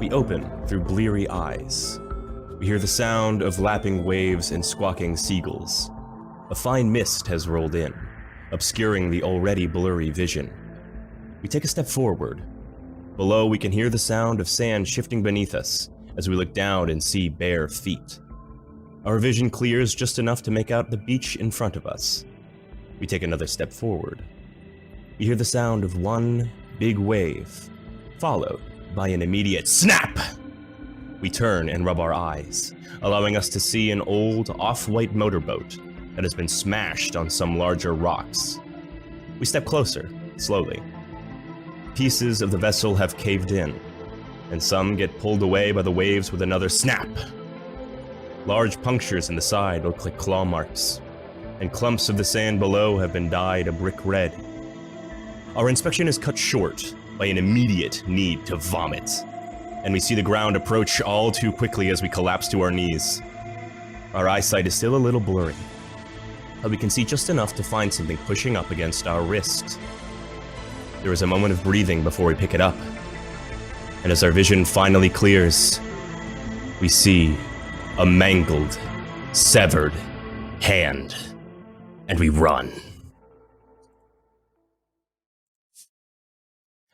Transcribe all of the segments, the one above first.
We open through bleary eyes. We hear the sound of lapping waves and squawking seagulls. A fine mist has rolled in, obscuring the already blurry vision. We take a step forward. Below, we can hear the sound of sand shifting beneath us as we look down and see bare feet. Our vision clears just enough to make out the beach in front of us. We take another step forward. We hear the sound of one big wave, followed by an immediate snap. We turn and rub our eyes, allowing us to see an old off-white motorboat that has been smashed on some larger rocks. We step closer, slowly. Pieces of the vessel have caved in, and some get pulled away by the waves with another snap. Large punctures in the side look like claw marks, and clumps of the sand below have been dyed a brick red. Our inspection is cut short by an immediate need to vomit, and we see the ground approach all too quickly as we collapse to our knees. Our eyesight is still a little blurry, but we can see just enough to find something pushing up against our wrist. There is a moment of breathing before we pick it up, and as our vision finally clears, we see a mangled, severed hand, and we run.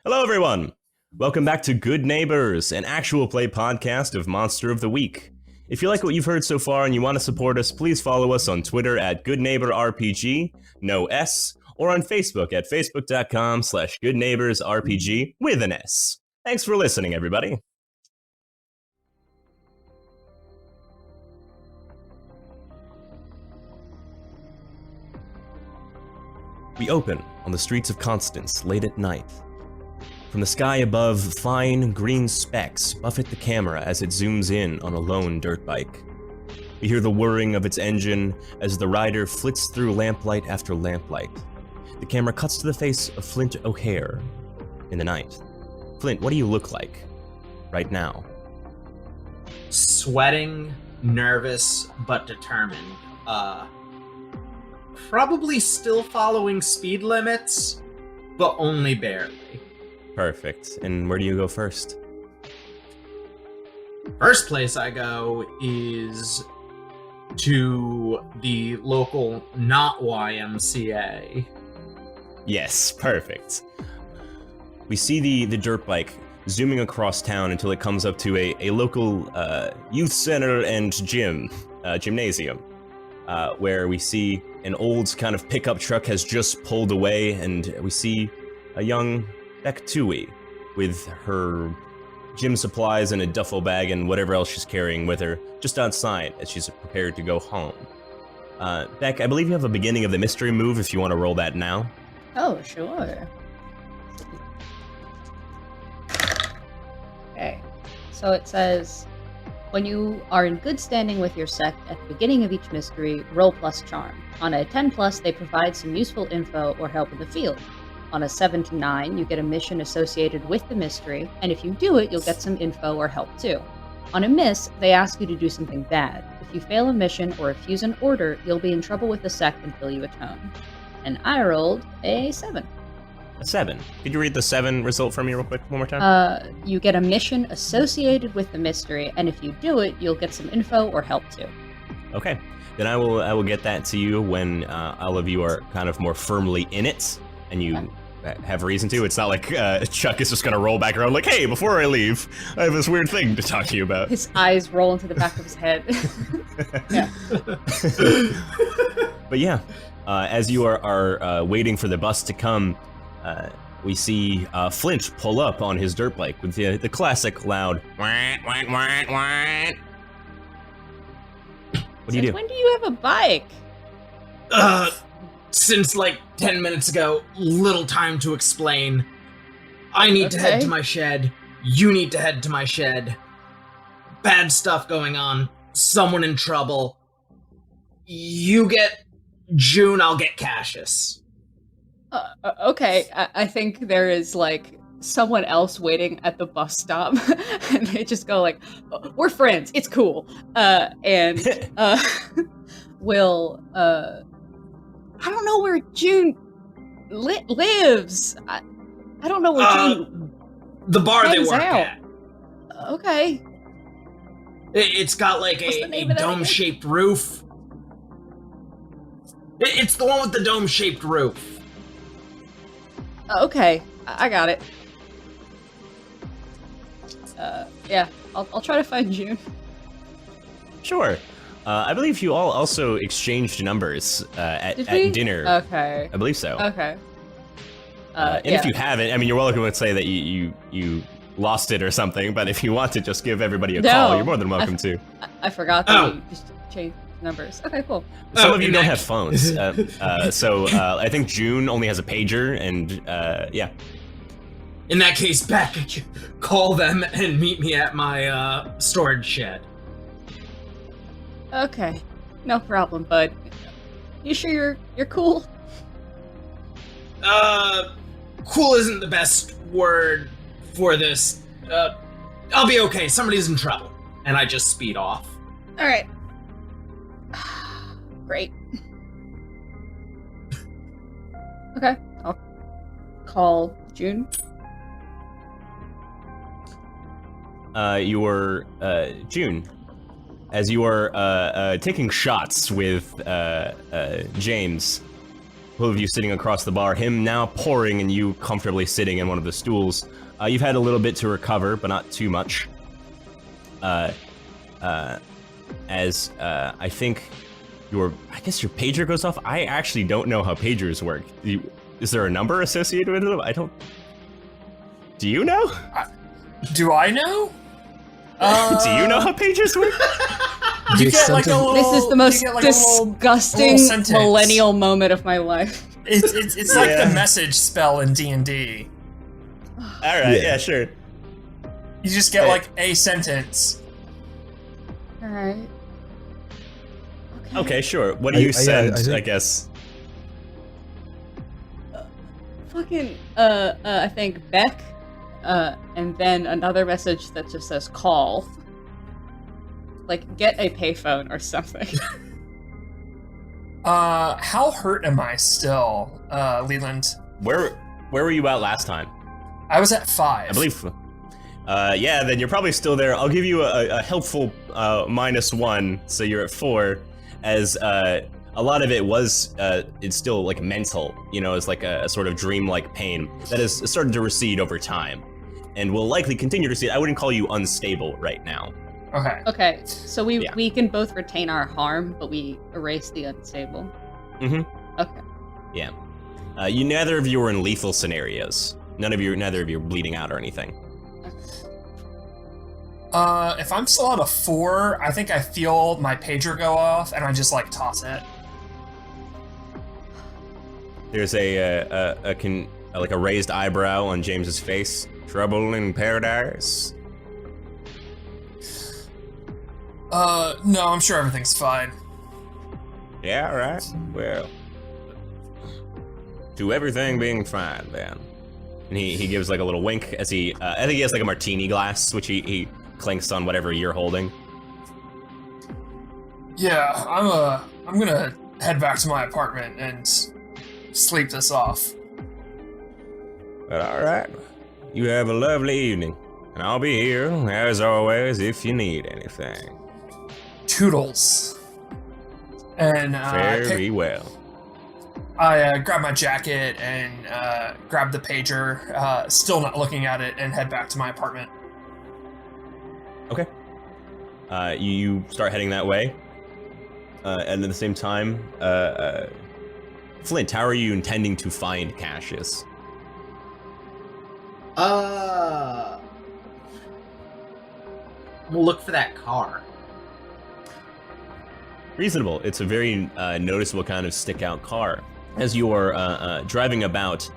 Hello everyone! Welcome back to Good Neighbors, an actual play podcast of Monster of the Week. If you like what you've heard so far and you want to support us, please follow us on Twitter at GoodNeighborRPG, no S, or on Facebook at facebook.com/GoodNeighborsRPG with an S. Thanks for listening, everybody. We open on the streets of Constance late at night. From the sky above, fine green specks buffet the camera as it zooms in on a lone dirt bike. We hear the whirring of its engine as the rider flits through lamplight after lamplight. The camera cuts to the face of Flint O'Hare in the night. Flint, what do you look like right now? Sweating, nervous, but determined. Probably still following speed limits, but only barely. Perfect. And where do you go first? First place I go is to the local not YMCA. Yes, perfect. We see the dirt bike zooming across town until it comes up to a local youth center and gymnasium, where we see an old kind of pickup truck has just pulled away, and we see a young Beck with her gym supplies and a duffel bag and whatever else she's carrying with her just outside as she's prepared to go home. Beck, I believe you have a beginning of the mystery move if you want to roll that now. Oh, sure. Okay, so it says, when you are in good standing with your sect at the beginning of each mystery, roll plus charm. On a 10 plus, they provide some useful info or help in the field. On a 7 to 9, you get a mission associated with the mystery, and if you do it, you'll get some info or help too. On a miss, they ask you to do something bad. If you fail a mission or refuse an order, you'll be in trouble with the sect until you atone. And I rolled a 7. A 7. Could you read the 7 result for me real quick one more time? You get a mission associated with the mystery, and if you do it, you'll get some info or help too. Okay. Then I will get that to you when all of you are kind of more firmly in it, and you have reason to. It's not like Chuck is just going to roll back around like, hey, before I leave, I have this weird thing to talk to you about. His eyes roll into the back of his head. Yeah. But yeah, as you are waiting for the bus to come, we see Flint pull up on his dirt bike with the classic loud wah, wah, wah, wah. What do you do? When do you have a bike? Since like 10 minutes ago, little time to explain. I need to head to my shed. You need to head to my shed. Bad stuff going on. Someone in trouble. You get June, I'll get Cascius. Okay, I think there is like someone else waiting at the bus stop, and they just go like, "We're friends. It's cool." And will I don't know where June lives. I don't know where June. The bar they work out. at. Okay. It's got like a dome-shaped roof. It's the one with the dome-shaped roof. Okay, I got it. Yeah, I'll try to find June. Sure. I believe you all also exchanged numbers at dinner. Okay. I believe so. Okay. And if you haven't, I mean, you're welcome to say that you lost it or something, but if you want to just give everybody a call, you're more than welcome to. I forgot that we just changed numbers. Okay, cool. Some of you don't have phones, so I think June only has a pager, and yeah. In that case, Beck, call them and meet me at my storage shed. Okay, no problem, bud. You sure you're cool? Cool isn't the best word for this. I'll be okay. Somebody's in trouble. And I just speed off. All right. Great. Okay, I'll call June. You're June. As you are taking shots with James, both of you sitting across the bar, him now pouring and you comfortably sitting in one of the stools. You've had a little bit to recover, but not too much. As I think I guess your pager goes off. I actually don't know how pagers work. Is there a number associated with them? Do you know? Do I know? Do you know how pagers work? You get like a little. This is the most disgusting little millennial moment of my life. It's like the message spell in D&D. All right, yeah, sure. You just get like a sentence. All right. Okay, sure. What do you send? I guess. Fucking. I think Beck. And then another message that just says call. Like, get a payphone or something. How hurt am I still, Leland? Where were you at last time? I was at 5. I believe. Yeah, then you're probably still there. I'll give you a helpful -1, so you're at 4, as a lot of it was, it's still like mental, it's like a sort of dreamlike pain that has started to recede over time, and will likely continue to recede. I wouldn't call you unstable right now. Okay. Okay, so we can both retain our harm, but we erase the unstable. Mm-hmm. Okay. Yeah. Neither of you are in lethal scenarios. Neither of you are bleeding out or anything. If I'm still at a 4, I think I feel my pager go off, and I just like toss it. There's a raised eyebrow on James's face. Trouble in paradise. No, I'm sure everything's fine. Yeah, right. Well, to everything being fine, then. And he gives like a little wink as I think he has like a martini glass, which he clinks on whatever you're holding. Yeah, I'm gonna head back to my apartment and sleep this off. But all right, you have a lovely evening, and I'll be here as always if you need anything. Toodles. And very well. I grab my jacket and grab the pager, still not looking at it, and head back to my apartment. Okay. You start heading that way, and at the same time, Flint, how are you intending to find Cascius? We'll look for that car. Reasonable. It's a very noticeable kind of stick-out car. As you are driving about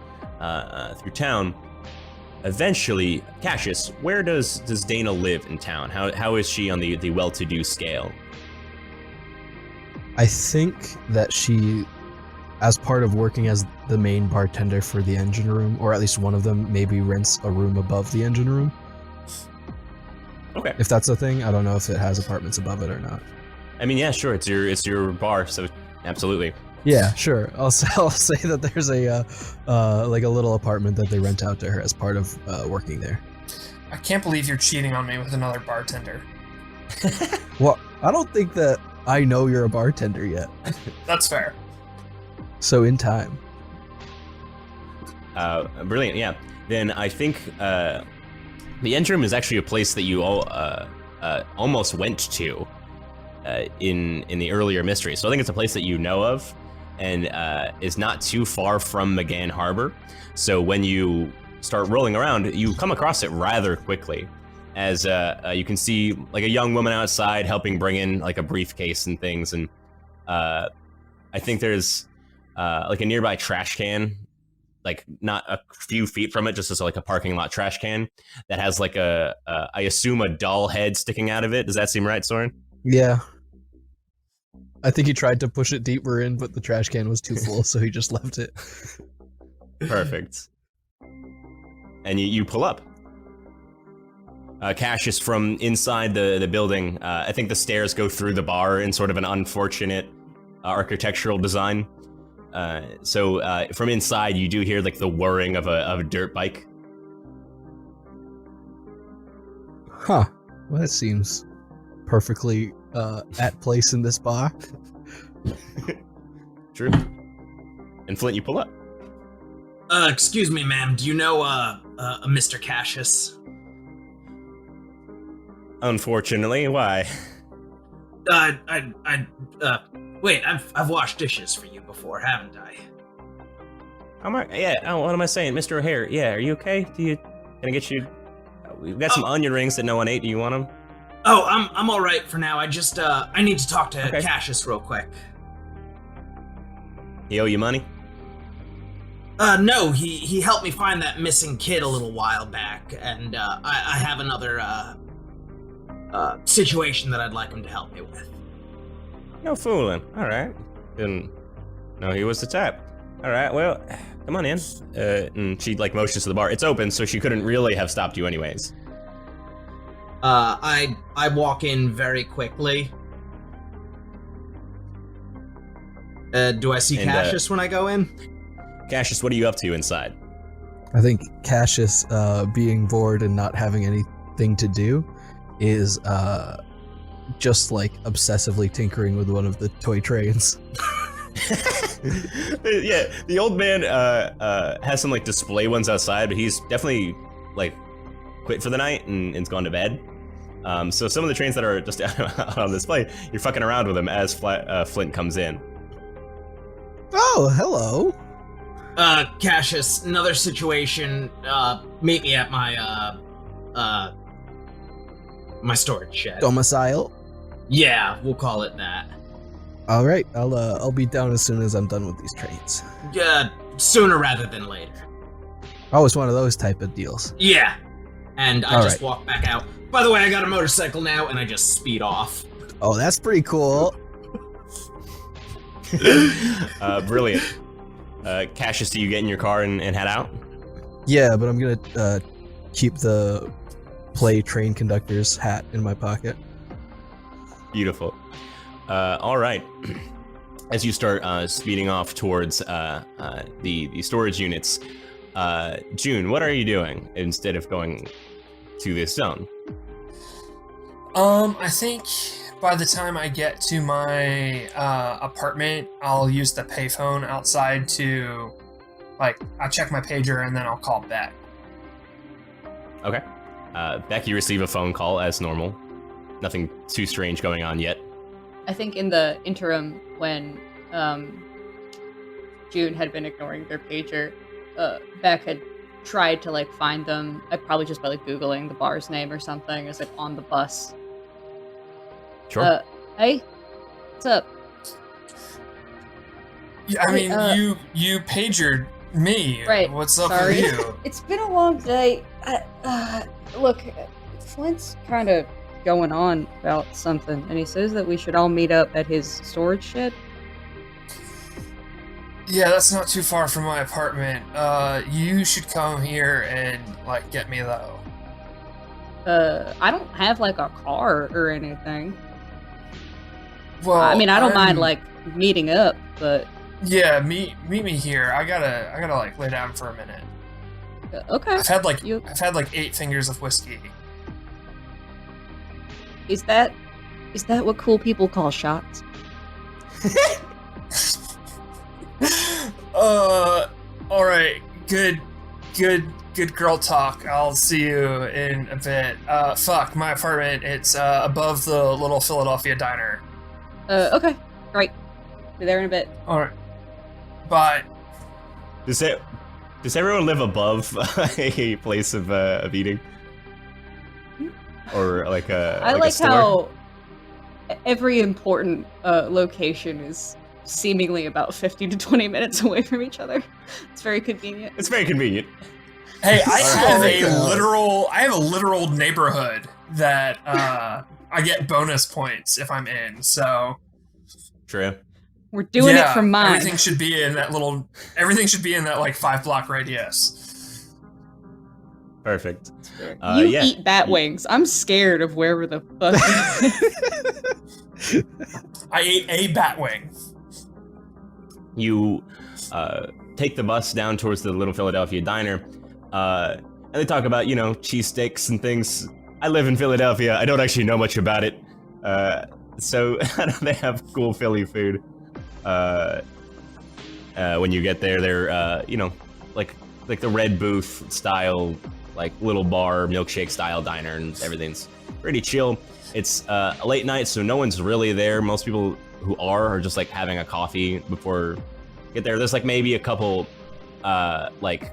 through town, eventually, Cascius, where does Dana live in town? How is she on the well-to-do scale? I think that she, as part of working as the main bartender for the engine room, or at least one of them, maybe rents a room above the engine room. Okay. If that's a thing, I don't know if it has apartments above it or not. I mean, yeah, sure. It's your bar, so absolutely. Yeah, sure. I'll say that there's a like a little apartment that they rent out to her as part of working there. I can't believe you're cheating on me with another bartender. Well, I don't think that I know you're a bartender yet. That's fair. So in time. Brilliant, yeah. Then I think the engine room is actually a place that you all almost went to in the earlier mystery. So I think it's a place that you know of and is not too far from McGann Harbor. So when you start rolling around, you come across it rather quickly. As you can see, like a young woman outside helping bring in like a briefcase and things, and I think there's like a nearby trash can, like not a few feet from it, just as like a parking lot trash can that has like I assume a doll head sticking out of it. Does that seem right, Soren? Yeah. I think he tried to push it deeper in, but the trash can was too full, so he just left it. Perfect. And you pull up. Cascius, from inside the building, I think the stairs go through the bar in sort of an unfortunate architectural design. So from inside, you do hear like the whirring of a dirt bike. Huh. Well, that seems perfectly at place in this bar. True. And Flint, you pull up. Excuse me, ma'am. Do you know a Mr. Cascius? Unfortunately, why? Wait, I've washed dishes for you before, haven't I? What am I saying? Mr. O'Hare, yeah, are you okay? Can I get you... We've got some onion rings that no one ate. Do you want them? Oh, I'm all right for now. I just, I need to talk to Cascius real quick. He owe you money? No, he helped me find that missing kid a little while back, and, I have another, situation that I'd like him to help me with. No fooling. All right. Didn't know he was the type. All right, well, come on in. And she, like, motions to the bar. It's open, so she couldn't really have stopped you anyways. I walk in very quickly. Do I see Cascius when I go in? Cascius, what are you up to inside? I think Cascius, being bored and not having anything to do, is just like obsessively tinkering with one of the toy trains. Yeah, the old man has some like display ones outside, but he's definitely like quit for the night and is gone to bed. So some of the trains that are just out on display, you're fucking around with them as Flint comes in. Oh, hello. Cascius, another situation. Meet me at my my storage shed. Domicile. Yeah, we'll call it that. All right, I'll be down as soon as I'm done with these trains. Sooner rather than later. Oh, it's one of those type of deals. Yeah. And I All just right. walk back out. By the way, I got a motorcycle now, and I just speed off. Oh, that's pretty cool. Brilliant. Cascius, do you get in your car and head out? Yeah, but I'm gonna keep the play train conductor's hat in my pocket. Beautiful. All right. As you start speeding off towards the storage units, June, what are you doing instead of going to this zone? I think by the time I get to my apartment, I'll use the payphone outside to, like, I'll check my pager and then I'll call Beck. Okay. Beck, you receive a phone call as normal. Nothing too strange going on yet. I think in the interim, when June had been ignoring their pager, Beck had tried to like find them. Probably just by like Googling the bar's name or something. It's like on the bus. Sure. Hey, what's up? Yeah, I mean, you pagered me. Right. What's up Sorry. with you? It's been a long day. Look, Flint's kind of going on about something, and he says that we should all meet up at his storage shed. Yeah, that's not too far from my apartment. You should come here and, like, get me, though. I don't have, like, a car or anything. Well, I mean, I don't mind, like, meeting up, but... Yeah, meet me here. I gotta, like, lay down for a minute. Okay. I've had like 8 fingers of whiskey. Is that what cool people call shots? All right. Good girl talk. I'll see you in a bit. Fuck, my apartment, it's above the Little Philadelphia Diner. Okay. Great. Be there in a bit. All right. Bye. Does everyone live above a place of eating? Or like a I like like a store? how every important location is seemingly about 50 to 20 minutes away from each other. It's very convenient. It's very convenient. Hey, I have Oh my a literal neighborhood that I get bonus points if I'm in. So True. We're doing it from mine. Everything should be in that like 5-block radius. Perfect. You yeah. eat bat wings. I'm scared of wherever the fuck. I ate a bat wing. You take the bus down towards the Little Philadelphia Diner, and they talk about, cheesesteaks and things. I live in Philadelphia. I don't actually know much about it. So they have cool Philly food. When you get there, they're, like the Red Booth style, like little bar, milkshake style diner, and everything's pretty chill. It's a late night, so no one's really there. Most people who are just like having a coffee before get there. There's like maybe a couple, like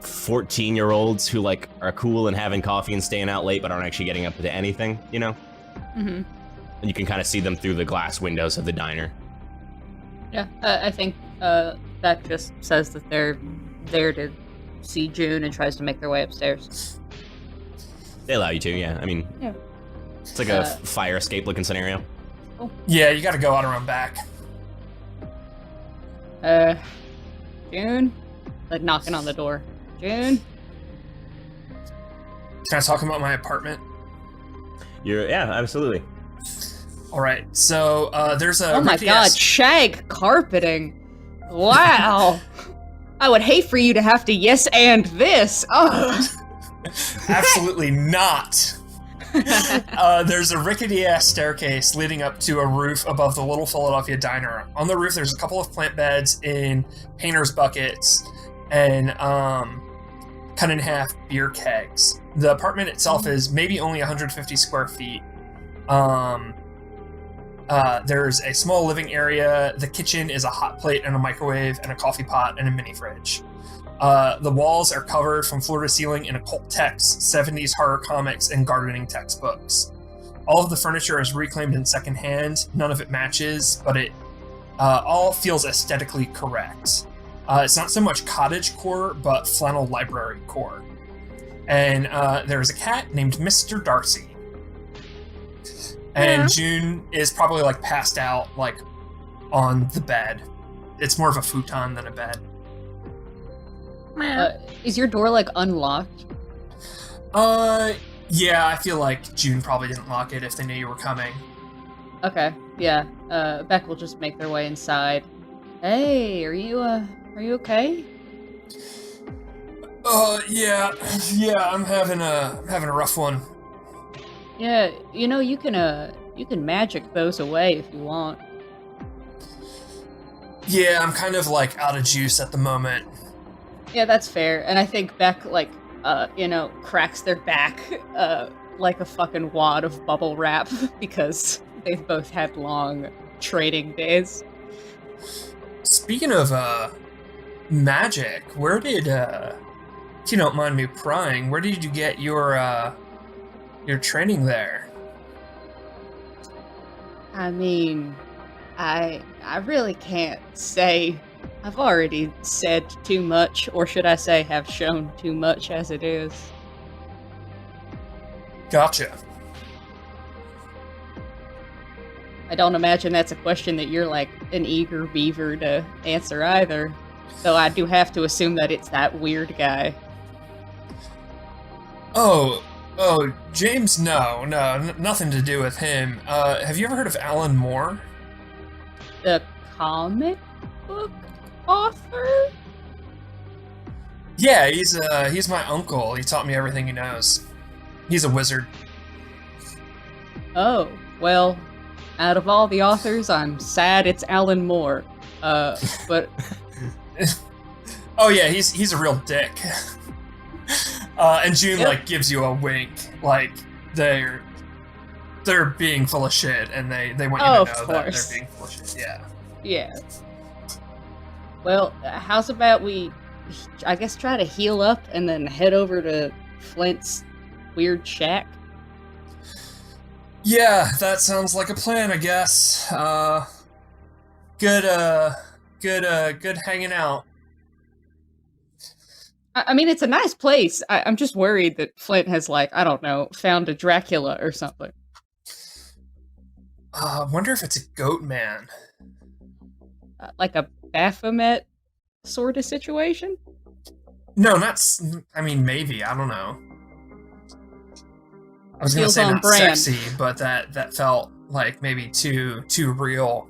14-year-olds who like are cool and having coffee and staying out late, but aren't actually getting up to anything, Mm-hmm. And you can kind of see them through the glass windows of the diner. Yeah, I think Beck just says that they're there to see June and tries to make their way upstairs. They allow you to, yeah. I mean, Yeah. it's like a fire escape looking scenario. Yeah, you got to go out around back. June? Like knocking on the door. June? Can I talk about my apartment? Yeah, absolutely. All right, so there's a. Oh my rickety god, ass- shag carpeting. Wow. I would hate for you to have to yes and this. Oh. Absolutely not. There's a rickety ass staircase leading up to a roof above the Little Philadelphia Diner. On the roof, there's a couple of plant beds in painter's buckets and cut in half beer kegs. The apartment itself is maybe only 150 square feet. There's a small living area. The kitchen is a hot plate and a microwave and a coffee pot and a mini fridge. The walls are covered from floor to ceiling in occult texts, 70s horror comics, and gardening textbooks. All of the furniture is reclaimed and secondhand. None of it matches, but it all feels aesthetically correct. It's not so much cottagecore, but flannel library core. And there's a cat named Mr. Darcy. And June is probably like passed out, like on the bed. It's more of a futon than a bed. Is your door like unlocked? Yeah, I feel like June probably didn't lock it if they knew you were coming. Okay, yeah. Beck will just make their way inside. Hey, are you okay? Yeah, I'm having a rough one. Yeah, you can magic those away if you want. Yeah, I'm kind of like out of juice at the moment. Yeah, that's fair. And I think Beck cracks their back like a fucking wad of bubble wrap because they've both had long trading days. Speaking of magic, where did if you don't mind me prying, where did you get your training there? I mean, I really can't say. I've already said too much, or should I say have shown too much as it is. Gotcha. I don't imagine that's a question that you're like an eager beaver to answer either. Though I do have to assume that it's that weird guy. Oh, James, no, nothing to do with him. Have you ever heard of Alan Moore? The comic book author? Yeah, he's my uncle. He taught me everything he knows. He's a wizard. Oh, well, out of all the authors, I'm sad it's Alan Moore. But Oh yeah, he's a real dick. And June Yep. like gives you a wink, like they're being full of shit, and they want you Oh, to of know that course. they're being full of shit. Yeah. yeah. Well, how's about we, I guess, try to heal up and then head over to Flint's weird shack? Yeah, that sounds like a plan, I guess. Good hanging out. I mean, it's a nice place. I'm just worried that Flint has, like, I don't know, found a Dracula or something. Wonder if it's a goat man. Like a Baphomet sort of situation? No, I mean, maybe. I don't know. I was gonna Feels say on not brand. sexy, but that felt like maybe too real.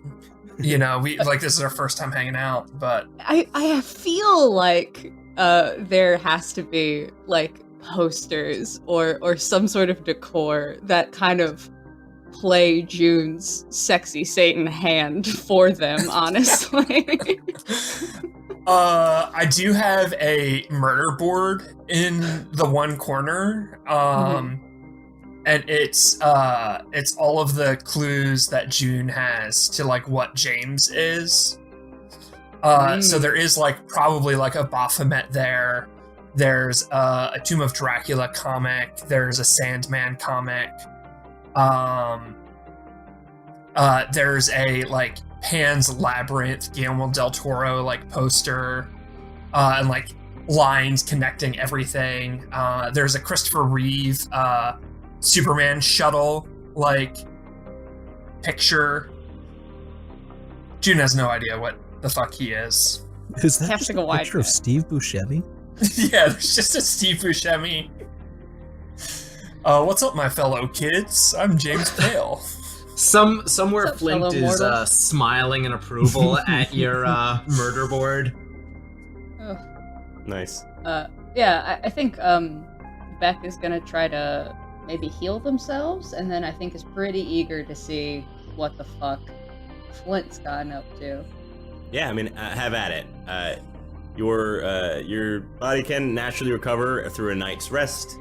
You know, this is our first time hanging out, but I feel like there has to be, like, posters or some sort of decor that kind of play June's sexy Satan hand for them, honestly. I do have a murder board in the one corner. And it's all of the clues that June has to like what James is. So there is like probably like a Baphomet there. There's a Tomb of Dracula comic. There's a Sandman comic. There's a like Pan's Labyrinth Guillermo del Toro like poster, and like lines connecting everything. There's a Christopher Reeve Superman shuttle like picture. June has no idea what the fuck he is. Is that Have just to go a wide picture of net. Steve Buscemi? Yeah, there's just a Steve Buscemi. What's up, my fellow kids? I'm James Pale. Somewhere What's up, Flint fellow is mortals? smiling in approval at your murder board. Oh. Nice. Yeah, I think Beck is gonna try to maybe heal themselves, and then I think is pretty eager to see what the fuck Flint's gotten up to. Yeah, I mean, have at it. Your body can naturally recover through a night's rest.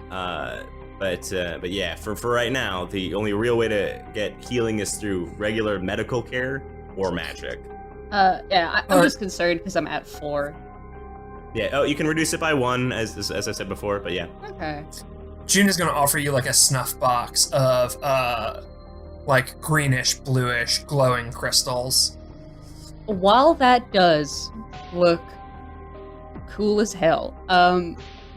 But yeah, for right now, the only real way to get healing is through regular medical care or magic. Yeah, I'm just concerned because I'm at 4. Yeah. Oh, you can reduce it by 1, as I said before. But yeah. Okay. June is going to offer you like a snuff box of like greenish, bluish, glowing crystals. While that does look cool as hell,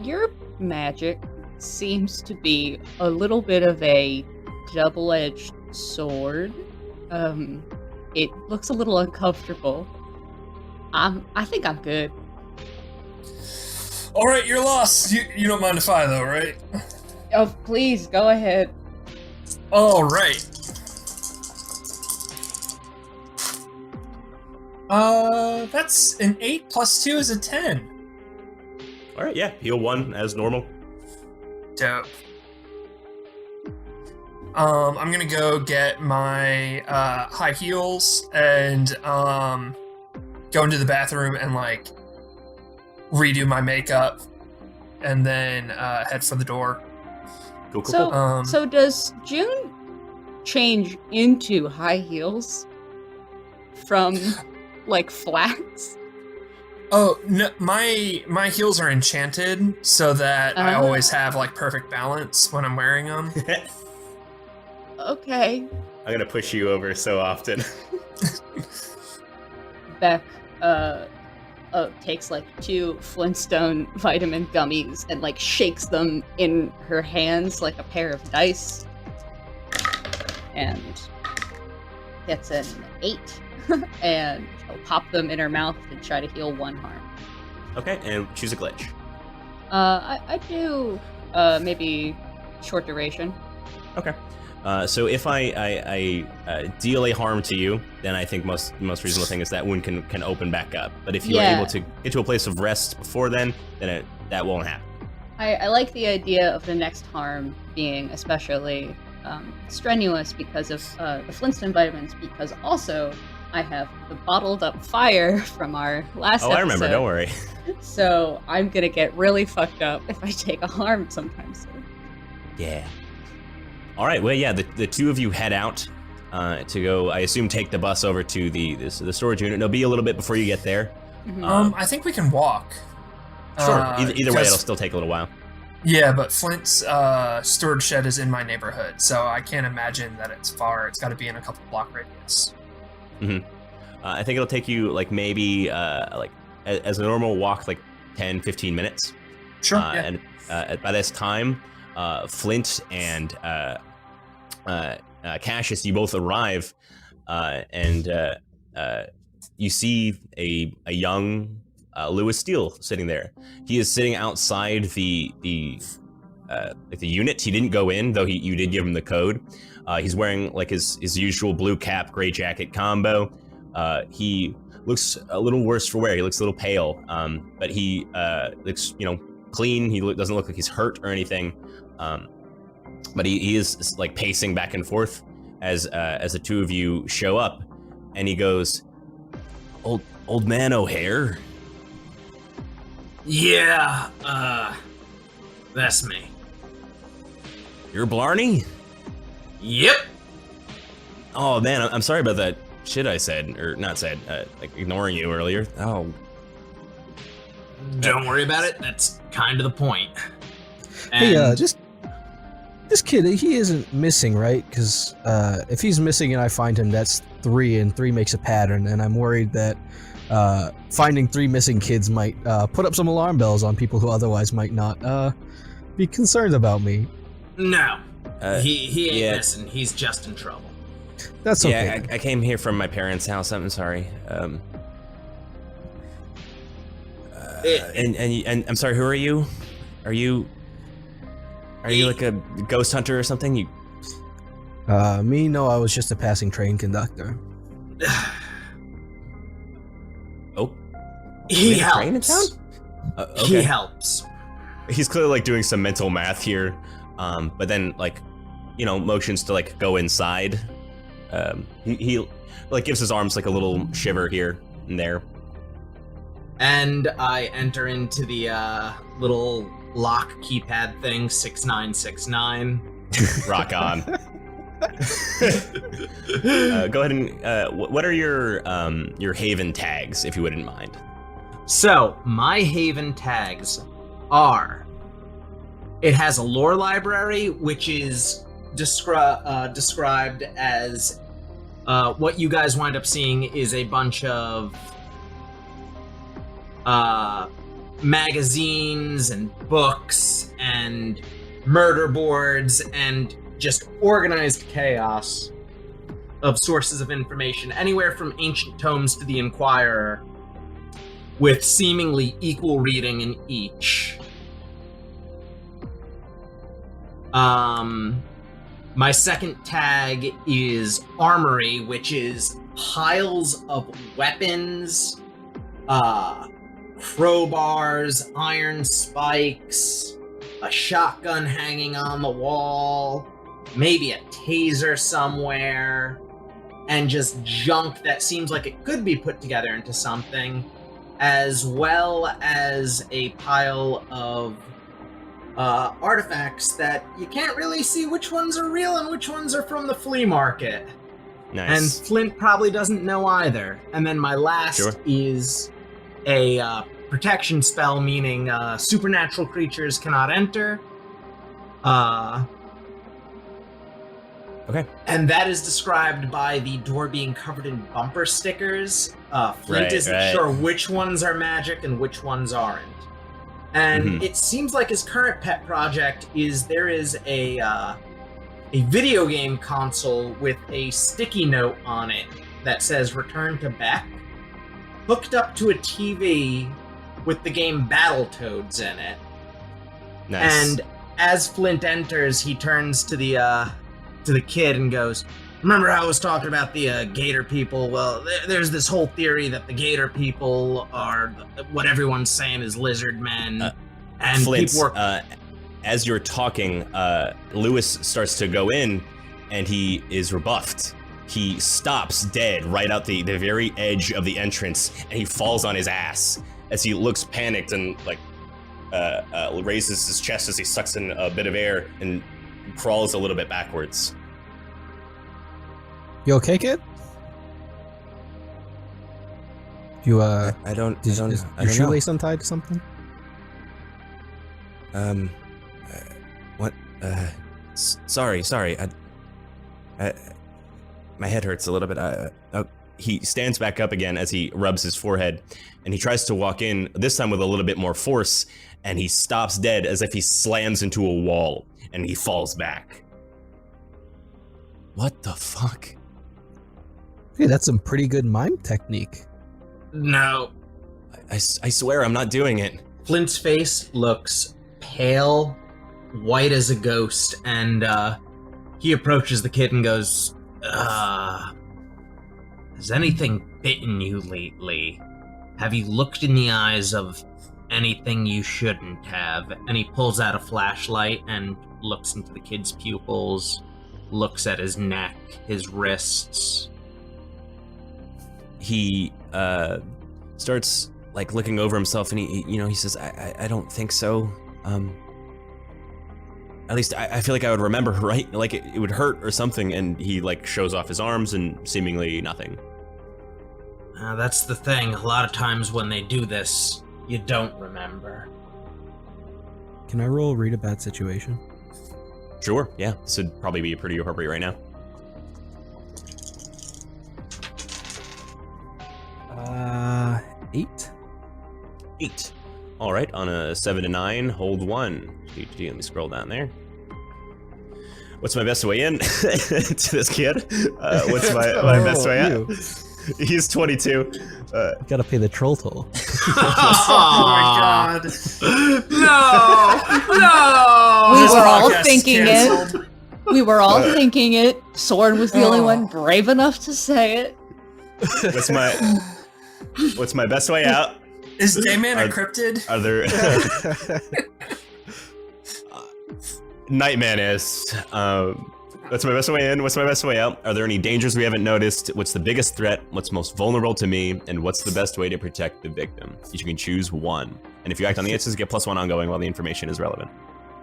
your magic seems to be a little bit of a double-edged sword. It looks a little uncomfortable. I think I'm good. All right, you're lost. You don't mind if I though, right? Oh, please go ahead. All right. That's an 8 plus 2 is a 10. All right. Yeah. Heal 1 as normal. Dope. I'm gonna go get my high heels and go into the bathroom and like redo my makeup, and then head for the door. Cool. So does June change into high heels from like flats? Oh no, my heels are enchanted so that I Oh. always have like perfect balance when I'm wearing them. Okay. I'm gonna push you over so often. Beck takes like 2 Flintstone vitamin gummies and like shakes them in her hands like a pair of dice, and gets an 8, and she'll pop them in her mouth and try to heal 1 harm. Okay, and choose a glitch. I do maybe short duration. Okay. So if I deal a harm to you, then I think most reasonable thing is that wound can open back up. But if you're able to get to a place of rest before then that won't happen. I like the idea of the next harm being especially strenuous because of the Flintstone vitamins, because also I have the bottled up fire from our last episode. I remember, don't worry. So I'm gonna get really fucked up if I take a harm sometime soon. Yeah. All right, well, yeah, the two of you head out to go, I assume, take the bus over to the storage unit. It'll be a little bit before you get there. Mm-hmm. I think we can walk. Sure, either way, it'll still take a little while. Yeah, but Flint's storage shed is in my neighborhood, so I can't imagine that it's far. It's got to be in a couple block radius. Mm-hmm. I think it'll take you, like, maybe, as a normal walk, like 10, 15 minutes. Sure, yeah. And by this time, Flint and Cascius, you both arrive, and you see a young Lewis Steele sitting there. He is sitting outside the unit. He didn't go in, though you did give him the code. He's wearing like his usual blue cap, gray jacket combo. He looks a little worse for wear. He looks a little pale, but he looks clean. He doesn't look like he's hurt or anything. But he is like pacing back and forth as the two of you show up, and he goes, "Old man O'Hare." Yeah, that's me. You're Blarney? Yep. Oh man, I'm sorry about that shit I said, or not said, like ignoring you earlier. Oh. Don't worry about it. That's kind of the point. Hey, this kid, he isn't missing, right? Because if he's missing and I find him, that's 3, and 3 makes a pattern, and I'm worried that finding 3 missing kids might put up some alarm bells on people who otherwise might not be concerned about me. No, he ain't missing. He's just in trouble. That's okay. Yeah, I came here from my parents' house. I'm sorry. And I'm sorry. Who are you? Are you like a ghost hunter or something? Me? No, I was just a passing train conductor. Oh, he helps. Train in town? Okay. He helps. He's clearly like doing some mental math here, but then like, motions to like go inside. He like gives his arms like a little shiver here and there. And I enter into the little lock keypad thing, 6969. Rock on. Go ahead and what are your Haven tags, if you wouldn't mind? So my Haven tags are: it has a lore library, which is described as what you guys wind up seeing is a bunch of magazines and books and murder boards and just organized chaos of sources of information, anywhere from ancient tomes to the Inquirer, with seemingly equal reading in each. My second tag is armory, which is piles of weapons, crowbars, iron spikes, a shotgun hanging on the wall, maybe a taser somewhere, and just junk that seems like it could be put together into something, as well as a pile of artifacts that you can't really see which ones are real and which ones are from the flea market. Nice. And Flint probably doesn't know either. And then my last is a protection spell, meaning supernatural creatures cannot enter. Okay. And that is described by the door being covered in bumper stickers. Flint isn't sure which ones are magic and which ones aren't. And it seems like his current pet project is there is a video game console with a sticky note on it that says "Return to Beck," hooked up to a TV with the game Battletoads in it. Nice. And as Flint enters, he turns to the to the kid and goes, remember how I was talking about the gator people? Well, there's this whole theory that the gator people are what everyone's saying is lizard men. And Flint, people were... as you're talking, Lewis starts to go in, and he is rebuffed. He stops dead right out the very edge of the entrance, and he falls on his ass as he looks panicked and raises his chest as he sucks in a bit of air and crawls a little bit backwards. You okay, kid? You I don't. Is your shoelace untied to something? What? Sorry. My head hurts a little bit. He stands back up again as he rubs his forehead, and he tries to walk in, this time with a little bit more force, and he stops dead as if he slams into a wall, and he falls back. What the fuck? Hey, that's some pretty good mime technique. No. I swear I'm not doing it. Flint's face looks pale, white as a ghost, and he approaches the kid and goes, has anything bitten you lately? Have you looked in the eyes of anything you shouldn't have? And he pulls out a flashlight and looks into the kid's pupils, looks at his neck, his wrists. He starts like looking over himself, and he says, I don't think so. At least I feel like I would remember, right? Like it would hurt or something, and he like shows off his arms and seemingly nothing. That's the thing. A lot of times when they do this, you don't remember. Can I roll read a bad situation? Sure, yeah. This would probably be pretty appropriate right now. 8. 8. All right, on a 7 to 9, hold 1. Let me scroll down there. What's my best way in to this kid? What's my best way out? He's 22. Gotta pay the troll toll. Oh my god. No! We This were all podcast thinking canceled. it. We were all thinking it. Soren was the only one brave enough to say it. What's my best way out? Is Dayman a cryptid? Are there Nightman is. What's my best way in? What's my best way out? Are there any dangers we haven't noticed? What's the biggest threat? What's most vulnerable to me? And what's the best way to protect the victim? You can choose one. And if you act on the answers, get +1 ongoing while the information is relevant.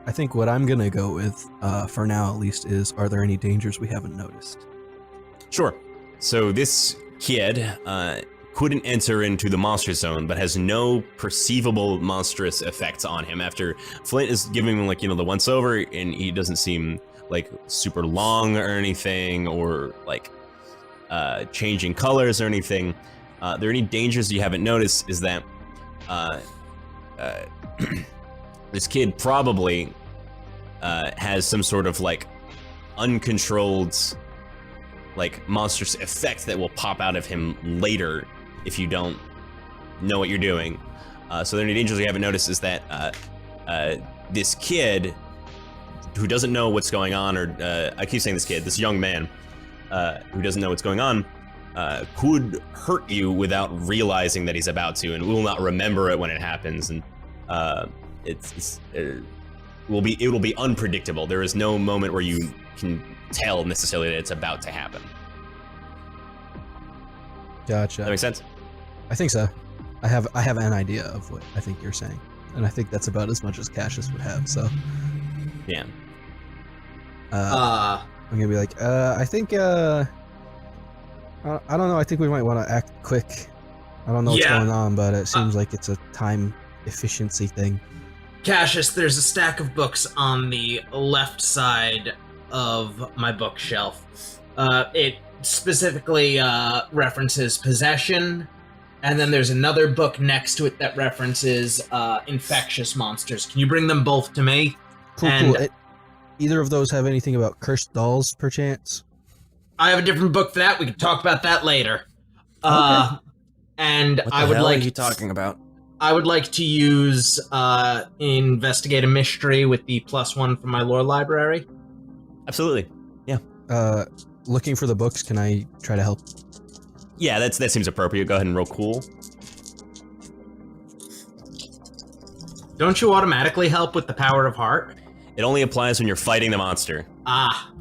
I think what I'm gonna go with, for now at least, is are there any dangers we haven't noticed? Sure. So this kid couldn't enter into the monster zone, but has no perceivable monstrous effects on him. After Flint is giving him the once over, and he doesn't seem like super long or anything, or like changing colors or anything. Are there any dangers you haven't noticed? Is that this kid probably has some sort of like uncontrolled like monstrous effect that will pop out of him later if you don't know what you're doing. So the only dangers we haven't noticed is that this kid who doesn't know what's going on, or I keep saying this young man who doesn't know what's going on, could hurt you without realizing that he's about to, and will not remember it when it happens, and it will be unpredictable. There is no moment where you can tell necessarily that it's about to happen. Gotcha. That makes sense? I think so. I have an idea of what I think you're saying, and I think that's about as much as Cascius would have. So, yeah. I'm gonna be like, I think, I don't know. I think we might want to act quick. I don't know what's going on, but it seems like it's a time efficiency thing. Cascius, there's a stack of books on the left side of my bookshelf. It specifically references possession, and then there's another book next to it that references infectious monsters. Can you bring them both to me? Cool. Either of those have anything about cursed dolls, perchance? I have a different book for that. We can talk about that later. Okay. And What the I would hell like are you talking about? I would like to use investigate a mystery with the +1 from my lore library. Absolutely. Yeah. looking for the books, can I try to help? Yeah, that seems appropriate. Go ahead and roll cool. Don't you automatically help with the power of heart? It only applies when you're fighting the monster. Ah.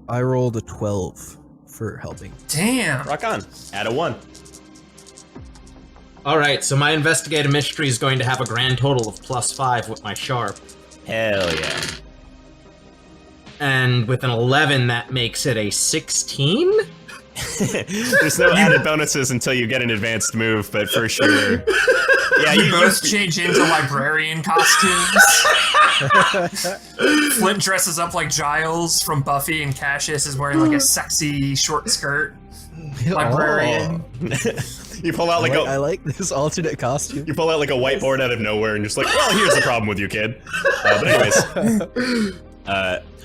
I rolled a 12 for helping. Damn. Rock on. Add a 1. Alright, so my investigate a mystery is going to have a grand total of +5 with my sharp. Hell yeah. And with an 11, that makes it a 16? There's no added bonuses until you get an advanced move, but for sure. Yeah, you both change into librarian costumes. Flint dresses up like Giles from Buffy, and Cascius is wearing like a sexy short skirt. Librarian. You pull out I like this alternate costume. You pull out like a whiteboard out of nowhere and just like, well, here's the problem with you, kid. But anyways,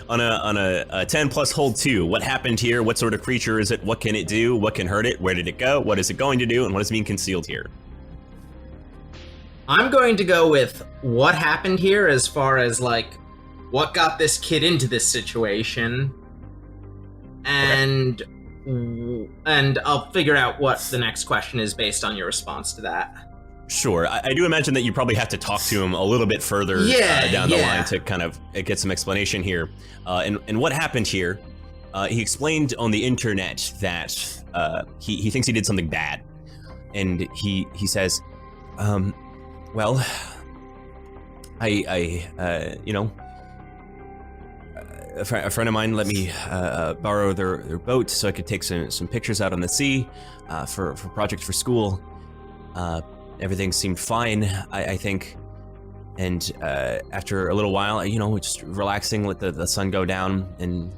on a 10 plus hold 2, what happened here? What sort of creature is it? What can it do? What can hurt it? Where did it go? What is it going to do? And what is being concealed here? I'm going to go with what happened here as far as like what got this kid into this situation, and I'll figure out what the next question is based on your response to that. Sure. I do imagine that you probably have to talk to him a little bit further down the line to kind of get some explanation here. And what happened here, he explained on the internet that he thinks he did something bad. And he says, well, a friend of mine let me borrow their boat so I could take some pictures out on the sea for a project for school. Everything seemed fine, I think. And after a little while, just relaxing, let the sun go down and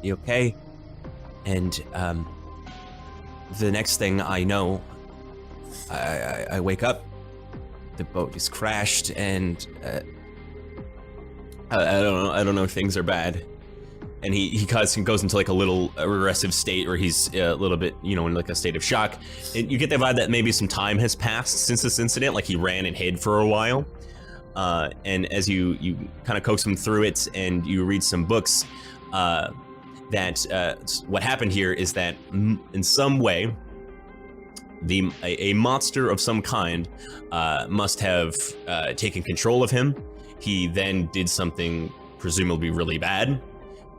be okay. And the next thing I know, I wake up, the boat is crashed, and I don't know if things are bad. And he goes into like a little regressive state where he's a little bit, in like a state of shock. And you get the vibe that maybe some time has passed since this incident, like he ran and hid for a while. And as you kind of coax him through it and you read some books, that what happened here is that in some way, a monster of some kind must have taken control of him. He then did something presumably really bad.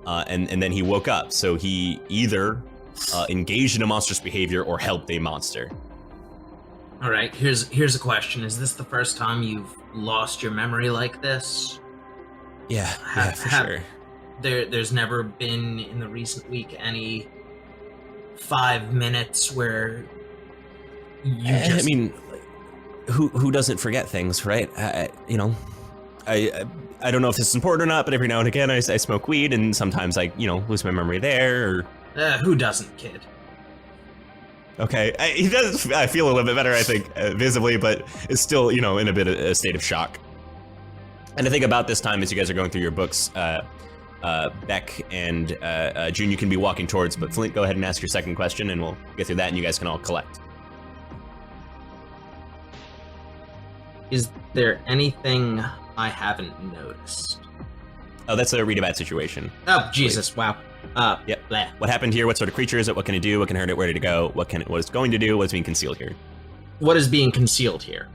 And then he woke up. So he either engaged in a monstrous behavior or helped a monster. All right, here's a question. Is this the first time you've lost your memory like this? Yeah, for sure. There's never been in the recent week any 5 minutes where you just... I mean, who doesn't forget things, right? I don't know if this is important or not, but every now and again I smoke weed, and sometimes I, lose my memory there. Or who doesn't, kid? Okay, he does. I feel a little bit better, I think, visibly, but it's still, in a bit of a state of shock. And I think about this time, as you guys are going through your books, Beck and June, you can be walking towards, but Flint, go ahead and ask your second question, and we'll get through that, and you guys can all collect. Is there anything I haven't noticed? Oh, that's a read about situation. Oh, Jesus, wow. Yep. Bleh. What happened here? What sort of creature is it? What can it do? What can hurt it? Where did it go? What it's going to do? What's being concealed here? What is being concealed here?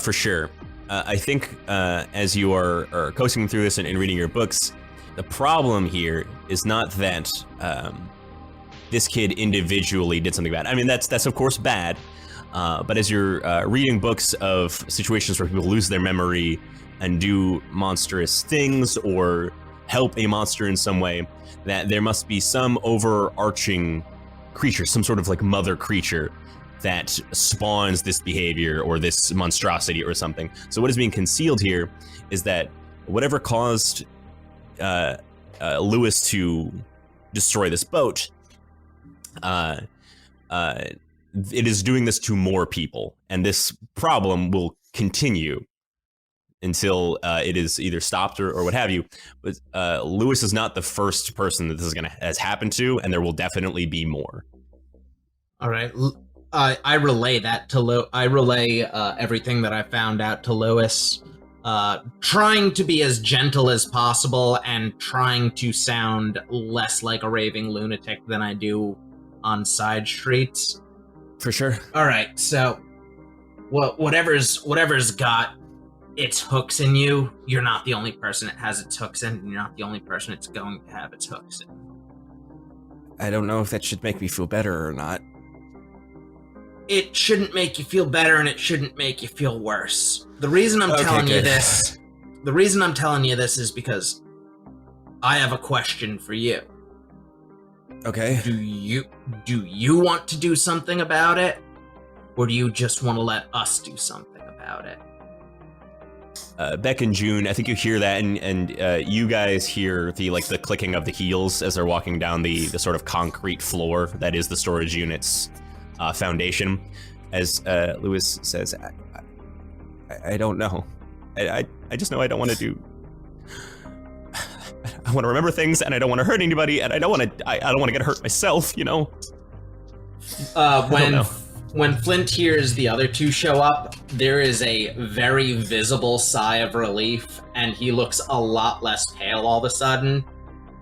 For sure. I think as you are coasting through this and reading your books, the problem here is not that this kid individually did something bad. I mean, that's of course bad. But as you're reading books of situations where people lose their memory and do monstrous things or help a monster in some way, that there must be some overarching creature, some sort of like mother creature that spawns this behavior or this monstrosity or something. So what is being concealed here is that whatever caused Lewis to destroy this boat, it is doing this to more people, and this problem will continue until it is either stopped or what have you. But Lewis is not the first person that this has happened to, and there will definitely be more. All right, I relay that to I relay everything that I found out to Lewis. trying to be as gentle as possible and trying to sound less like a raving lunatic than I do on side streets. For sure. All right, so whatever's got its hooks in you, you're not the only person it has its hooks in, and you're not the only person it's going to have its hooks in. I don't know if that should make me feel better or not. It shouldn't make you feel better, and it shouldn't make you feel worse. The reason I'm telling you this is because I have a question for you. Okay. Do you want to do something about it, or do you just want to let us do something about it? Beck and June, I think you hear that, and you guys hear the clicking of the heels as they're walking down the sort of concrete floor that is the storage unit's foundation. As Lewis says, I don't know. I just know I don't want to do. I want to remember things, and I don't want to hurt anybody, and I don't want to get hurt myself. You know. When Flint hears the other two show up, there is a very visible sigh of relief, and he looks a lot less pale all of a sudden.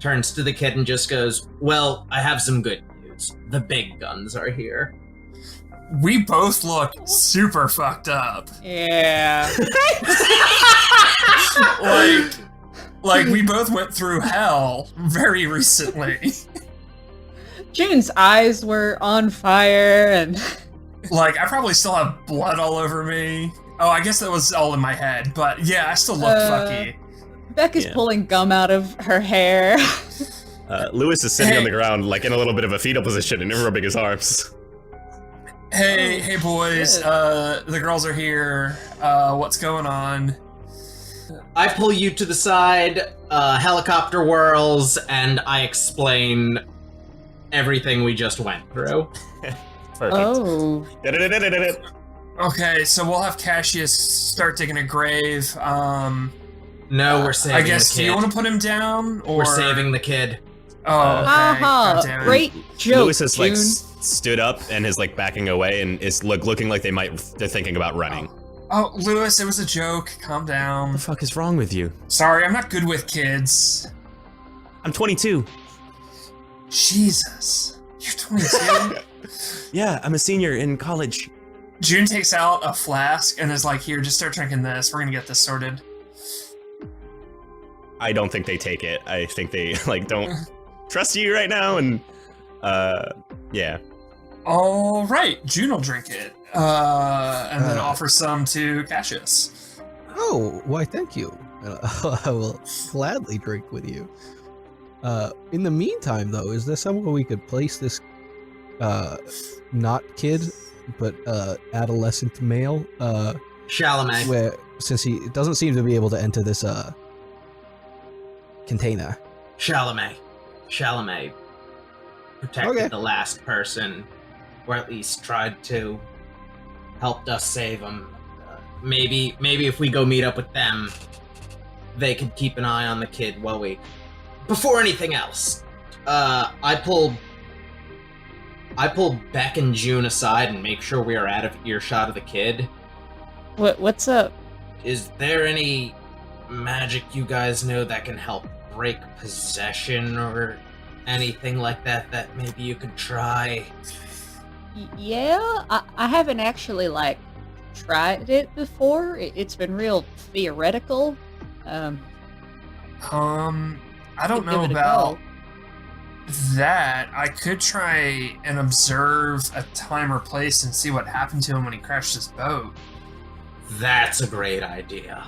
Turns to the kid and just goes, "Well, I have some good news. The big guns are here." We both look super fucked up. Yeah. like we both went through hell very recently. June's eyes were on fire, and Like, I probably still have blood all over me. Oh, I guess that was all in my head, but yeah, I still look fucky. Beck is pulling gum out of her hair. Lewis is sitting on the ground, like in a little bit of a fetal position and rubbing his arms. Hey boys, the girls are here. What's going on? I pull you to the side, helicopter whirls, and I explain everything we just went through. Perfect. Oh. Okay, so we'll have Cascius start digging a grave. No, we're saving I guess, the kid. do you want to put him down? Or... We're saving the kid. Oh, okay. Haha, great joke, Lewis has June. stood up and is backing away and is looking like they're thinking about running. Oh, Lewis, it was a joke. Calm down. What the fuck is wrong with you? Sorry, I'm not good with kids. I'm 22. Jesus. You're 22? Yeah, I'm a senior in college. June takes out a flask and is like, here, just start drinking this. We're gonna get this sorted. I don't think they take it. I think they, don't trust you right now, and, yeah. All right, June will drink it, and then offer some to Cascius. Oh, why, thank you. I will gladly drink with you. In the meantime, though, is there somewhere we could place this, not kid, but, adolescent male, Chalamet. where, since he doesn't seem to be able to enter this, container. Chalamet protected the last person, or at least tried to, helped us save him. Maybe if we go meet up with them, they could keep an eye on the kid while we... Before anything else, I pull Beck and June aside and make sure we are out of earshot of the kid. What's up? Is there any magic you guys know that can help break possession or anything like that maybe you could try? Yeah, I haven't actually tried it before. It's been real theoretical. I don't know give it a about go. that. I could try and observe a time or place and see what happened to him when he crashed his boat. That's a great idea.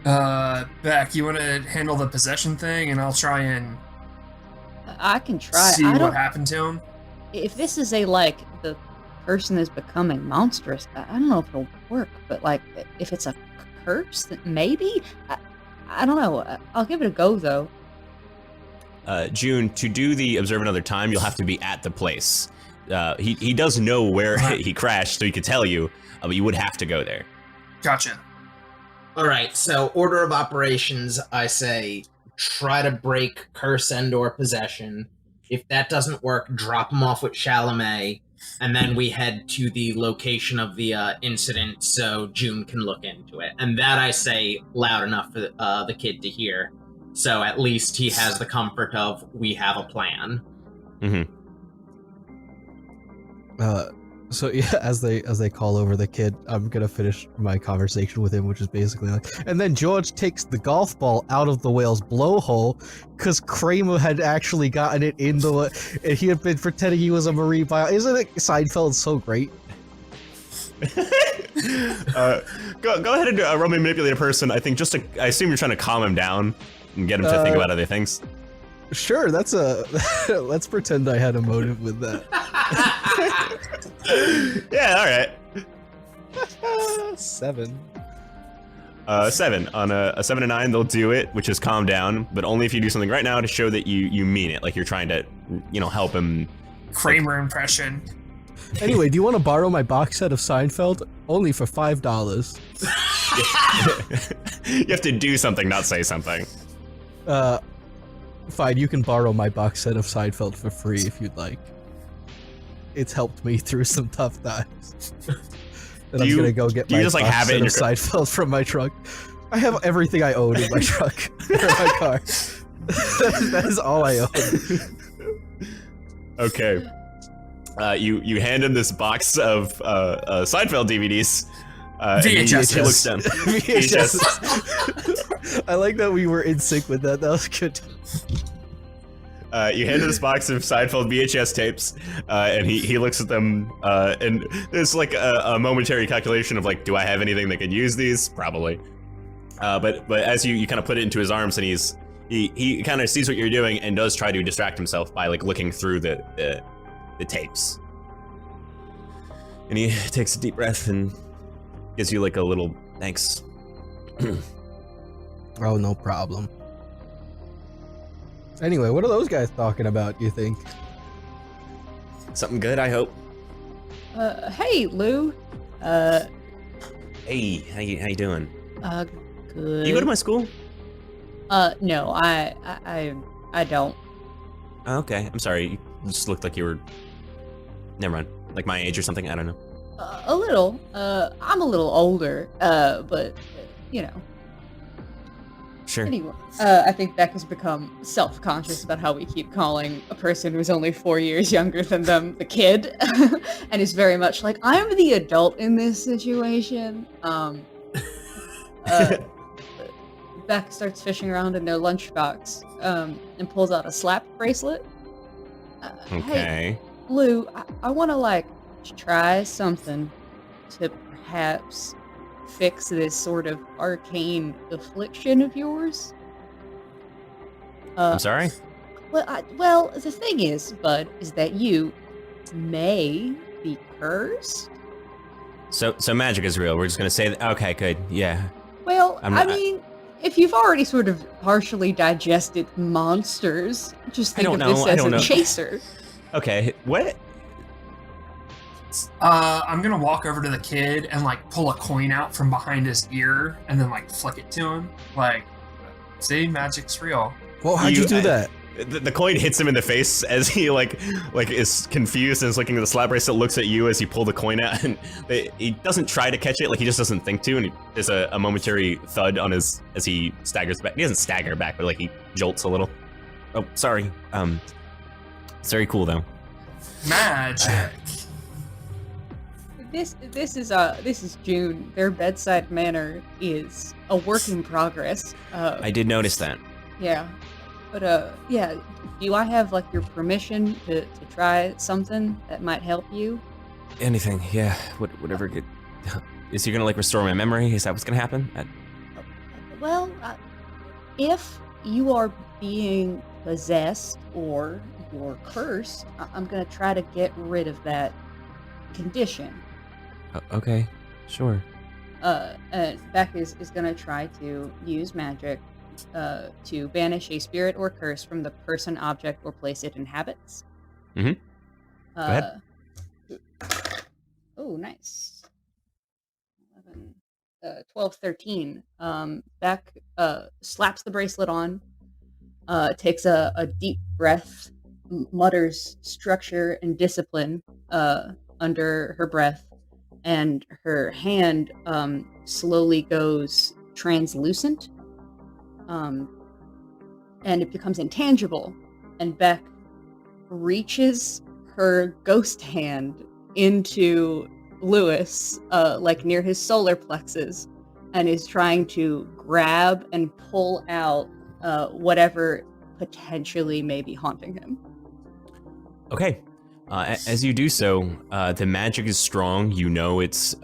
Beck, you want to handle the possession thing, and I'll try and I can try. see I what don't. happened to him? If this is the person is becoming monstrous, I don't know if it'll work. But if it's a curse, then maybe. I don't know. I'll give it a go though. June, to do the observe another time, you'll have to be at the place. He does know where he crashed, so he could tell you, but you would have to go there. Gotcha. Alright, so order of operations, I say try to break curse and or possession. If that doesn't work, drop him off with Chalamet. And then we head to the location of the incident so June can look into it. And that I say loud enough for the kid to hear. So at least he has the comfort of, we have a plan. Mm-hmm. So yeah, as they call over the kid, I'm gonna finish my conversation with him, which is basically like, and then George takes the golf ball out of the whale's blowhole, because Kramer had actually gotten it in the, and he had been pretending he was a marine bio. Isn't it Seinfeld so great? Go ahead and roll me manipulate a person. I think I assume you're trying to calm him down and get him to think about other things. Sure, let's pretend I had a motive with that. Yeah, all right. 7. 7 on a 7 and 9, they'll do it, which is calm down, but only if you do something right now to show that you mean it, like you're trying to, help him. Kramer impression. Anyway, do you want to borrow my box set of Seinfeld? Only for $5. You have to do something, not say something. Fine, you can borrow my box set of Seinfeld for free if you'd like. It's helped me through some tough times. And I'm gonna go get my just, like, box have it set in of your Seinfeld from my truck. I have everything I own in my truck or my car. That is all I own. Okay. You hand him this box of Seinfeld DVDs. VHS. He looks down. VHS. I like that we were in sync with that. That was good. You hand him this box of Seinfeld VHS tapes, and he looks at them, and there's like a momentary calculation of like, do I have anything that could use these? Probably. But as you kind of put it into his arms, and he kind of sees what you're doing and does try to distract himself by like looking through the tapes. And he takes a deep breath and gives you like a little thanks. Oh, no problem. Anyway, what are those guys talking about, you think? Something good, I hope. Hey, Lou. Hey, how you doing? Good. You go to my school? No, I don't. Oh, okay, I'm sorry. You just looked like you were... Never mind. Like my age or something, I don't know. A little. I'm a little older, but, Sure. Anyway, I think Beck has become self-conscious about how we keep calling a person who's only 4 years younger than them the kid, and is very much like, I'm the adult in this situation. Beck starts fishing around in their lunchbox, and pulls out a slap bracelet. Okay. Hey, Lou, I want to, try something to perhaps fix this sort of arcane affliction of yours. I'm sorry? Well, the thing is, Bud, is that you may be cursed. So magic is real. We're just gonna say that. Okay, good. Yeah. Well, I mean, if you've already sort of partially digested monsters, just think of this as a chaser. Okay. What? I'm gonna walk over to the kid and pull a coin out from behind his ear and then flick it to him. See, magic's real. Well, how'd you do that? The coin hits him in the face as he is confused and is looking at the slap bracelet, looks at you as you pull the coin out, and he doesn't try to catch it, he just doesn't think to, and there's a momentary thud on as he staggers back. He doesn't stagger back, but he jolts a little. Oh, sorry. It's very cool though. Magic. This is June. Their bedside manner is a work in progress. I did notice that. Yeah. But, yeah, do I have, your permission to try something that might help you? Anything, yeah. Whatever. Is he gonna, restore my memory? Is that what's gonna happen? Well, if you are being possessed or you're cursed, I'm gonna try to get rid of that condition. Okay, sure. And Beck is gonna try to use magic to banish a spirit or curse from the person, object, or place it inhabits. Mm-hmm. Go ahead. Oh, nice. 12, 13. Beck slaps the bracelet on, takes a deep breath, mutters structure and discipline, under her breath, and her hand slowly goes translucent, and it becomes intangible. And Beck reaches her ghost hand into Lewis, like near his solar plexus, and is trying to grab and pull out whatever potentially may be haunting him. Okay. As you do so, the magic is strong. You know it's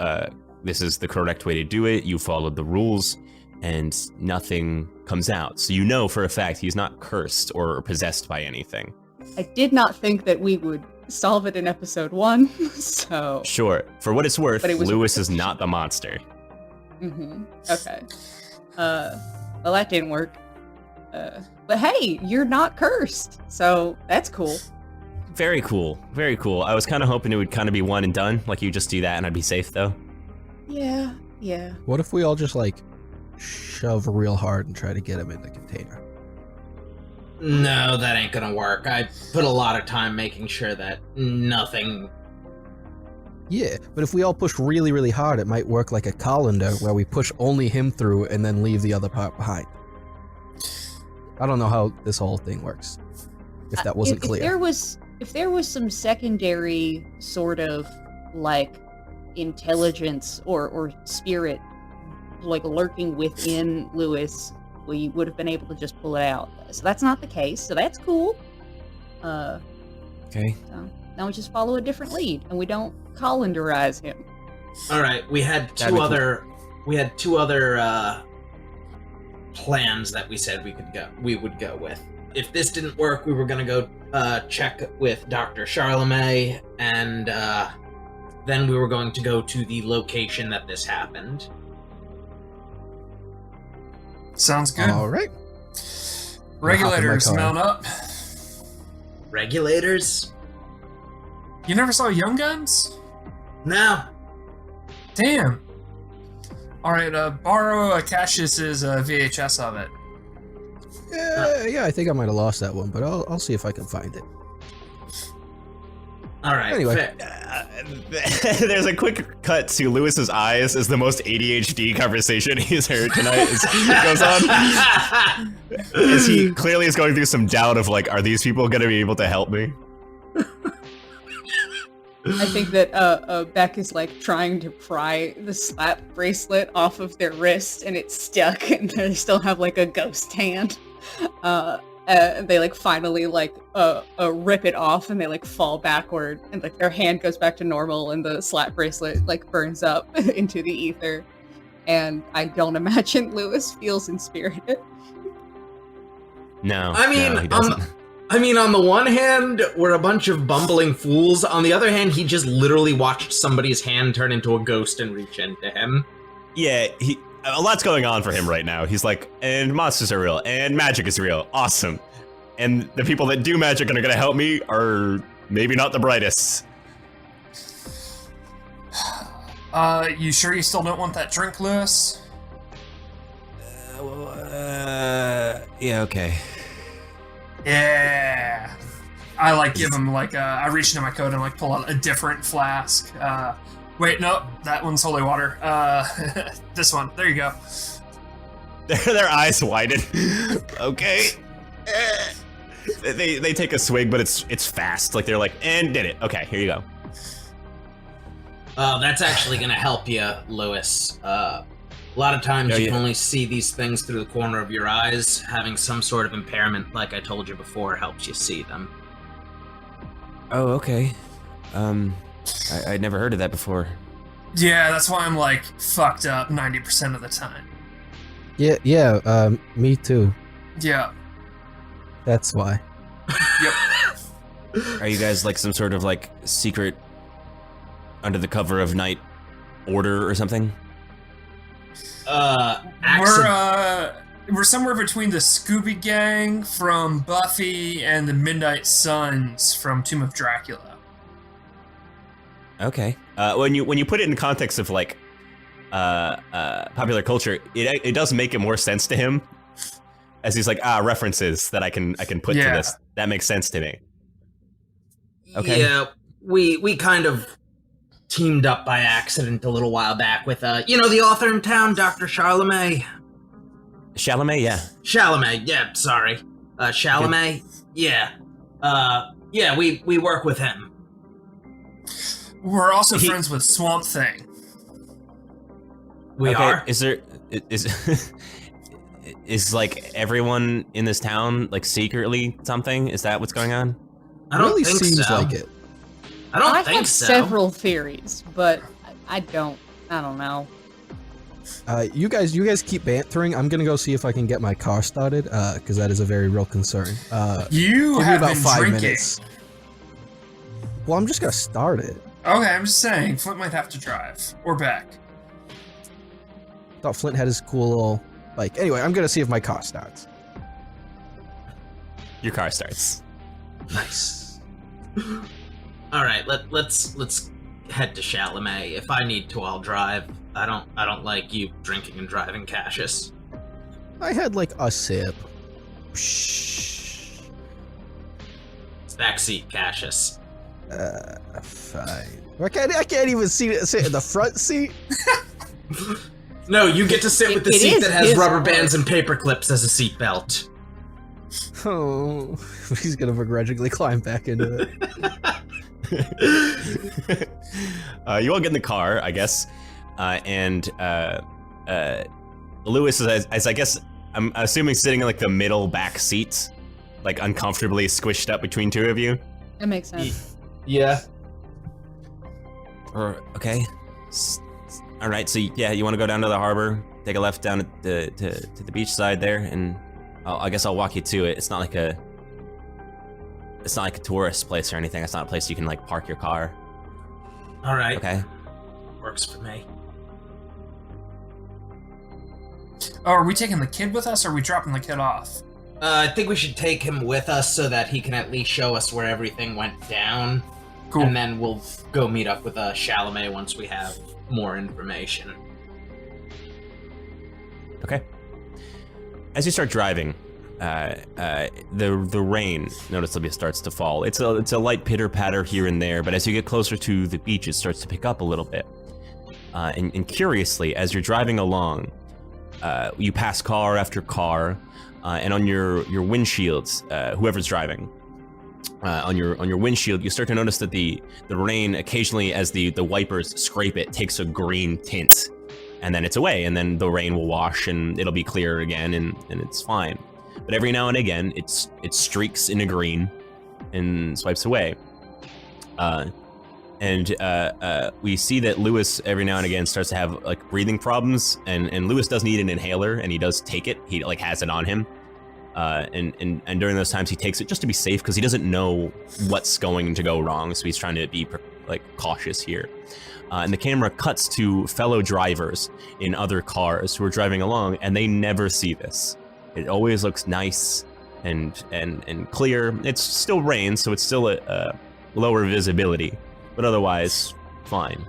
this is the correct way to do it. You followed the rules, and nothing comes out. So you know for a fact he's not cursed or possessed by anything. I did not think that we would solve it in episode 1, so... Sure. For what it's worth, Lewis is worth it. not the monster. Okay. Well, that didn't work. But hey, you're not cursed, so that's cool. Very cool. Very cool. I was kind of hoping it would kind of be one and done, like you just do that and I'd be safe, though. Yeah. What if we all just, like, shove real hard and try to get him in the container? No, that ain't gonna work. I put a lot of time making sure that nothing... Yeah, but if we all push really, really hard, it might work like a colander where we push only him through and then leave the other part behind. I don't know how this whole thing works, if that wasn't clear. If there was some secondary sort of, like, intelligence or spirit, like, lurking within Lewis, we would have been able to just pull it out. So that's not the case, so that's cool. Okay. So now we just follow a different lead, and we don't colanderize him. Alright, we had two other plans that we said we would go with. If this didn't work, we were gonna go check with Dr. Charlemagne, and then we were going to go to the location that this happened. Sounds good. All right. Regulators, mount up. Regulators? You never saw Young Guns? No. Damn. Alright, borrow Cascius's VHS of it. Yeah, I think I might have lost that one, but I'll see if I can find it. Alright, Anyway. There's a quick cut to Lewis's eyes as the most ADHD conversation he's heard tonight goes on. As he clearly is going through some doubt of, like, are these people going to be able to help me? I think that Beck is, like, trying to pry the slap bracelet off of their wrist, and it's stuck, and they still have, like, a ghost hand. They, like, finally, like, rip it off, and they, like, fall backward, and, like, their hand goes back to normal, and the slap bracelet, like, burns up into the ether. And I don't imagine Lewis feels inspirited. No, I mean, no, he doesn't. on the one hand, we're a bunch of bumbling fools. On the other hand, he just literally watched somebody's hand turn into a ghost and reach into him. Yeah, a lot's going on for him right now. He's like, and monsters are real, and magic is real. Awesome. And the people that do magic and are gonna help me are maybe not the brightest. You sure you still don't want that drink, Lewis? Yeah, okay. Yeah. I, like, give him, like, I reach into my coat and, like, pull out a different flask. Wait, no, that one's holy water. This one. There you go. Their eyes widen. Okay. They take a swig, but it's fast. Like, they're like, and did it. Okay, here you go. That's actually gonna help you, Lewis. A lot of times you can only see these things through the corner of your eyes. Having some sort of impairment, like I told you before, helps you see them. Oh, okay. I'd never heard of that before. Yeah, that's why I'm, like, fucked up 90% of the time. Yeah, me too. Yeah. That's why. Yep. Are you guys like some sort of, like, secret under the cover of night order or something? We're somewhere between the Scooby Gang from Buffy and the Midnight Suns from Tomb of Dracula. Okay. When you put it in context of, like, popular culture, it does make it more sense to him, as he's like, references that I can put to this. That makes sense to me. Okay. Yeah, we kind of teamed up by accident a little while back with, the author in town, Dr. Charlemagne. Chalamet, yeah. Chalamet, yeah, sorry. Chalamet, yeah. We work with him. We're also friends with Swamp Thing. We are? Is like everyone in this town like secretly something? Is that what's going on? I don't really think seems so. like it. I have think so. several theories, but I don't know. You guys keep bantering. I'm gonna go see if I can get my car started, because that is a very real concern. You give me have about been 5 drinking. minutes. Well, I'm just gonna start it. Okay, I'm just saying, Flint might have to drive. Or Beck. Thought Flint had his cool little bike. Anyway, I'm gonna see if my car starts. Your car starts. Nice. All right, let's head to Chalamet. If I need to, I'll drive. I don't like you drinking and driving, Cascius. I had like a sip. Shh. Backseat, Cascius. Fine. I can't even sit in the front seat. No, you get to sit with the It seat is that has his rubber car. bands and paper clips as a seat belt. Oh, he's gonna begrudgingly climb back into it. You all get in the car, I guess, and Lewis is, as I guess, I'm assuming sitting in like the middle back seat, like uncomfortably squished up between two of you. That makes sense. Yeah. Okay. All right. So yeah, you want to go down to the harbor, take a left down at to the beach side there, and I guess I'll walk you to it. It's not like a tourist place or anything. It's not a place you can like park your car. All right. Okay. Works for me. Oh, are we taking the kid with us, or are we dropping the kid off? I think we should take him with us so that he can at least show us where everything went down. Cool. And then we'll go meet up with Chalamet once we have more information. Okay. As you start driving, the rain noticeably starts to fall. It's a light pitter patter here and there, but as you get closer to the beach, it starts to pick up a little bit. And curiously, as you're driving along, you pass car after car, and on your windshields, whoever's driving, on your windshield, you start to notice that the rain occasionally, as the wipers scrape it, takes a green tint, and then it's away, and then the rain will wash and it'll be clear again, and it's fine. But every now and again, it streaks into green and swipes away. We see that Lewis every now and again starts to have like breathing problems, and Lewis does need an inhaler, and he does take it. He like has it on him, and during those times he takes it just to be safe because he doesn't know what's going to go wrong, so he's trying to be like cautious here. And the camera cuts to fellow drivers in other cars who are driving along, and they never see this. It always looks nice and clear. It's still rain, so it's still a lower visibility, but otherwise fine.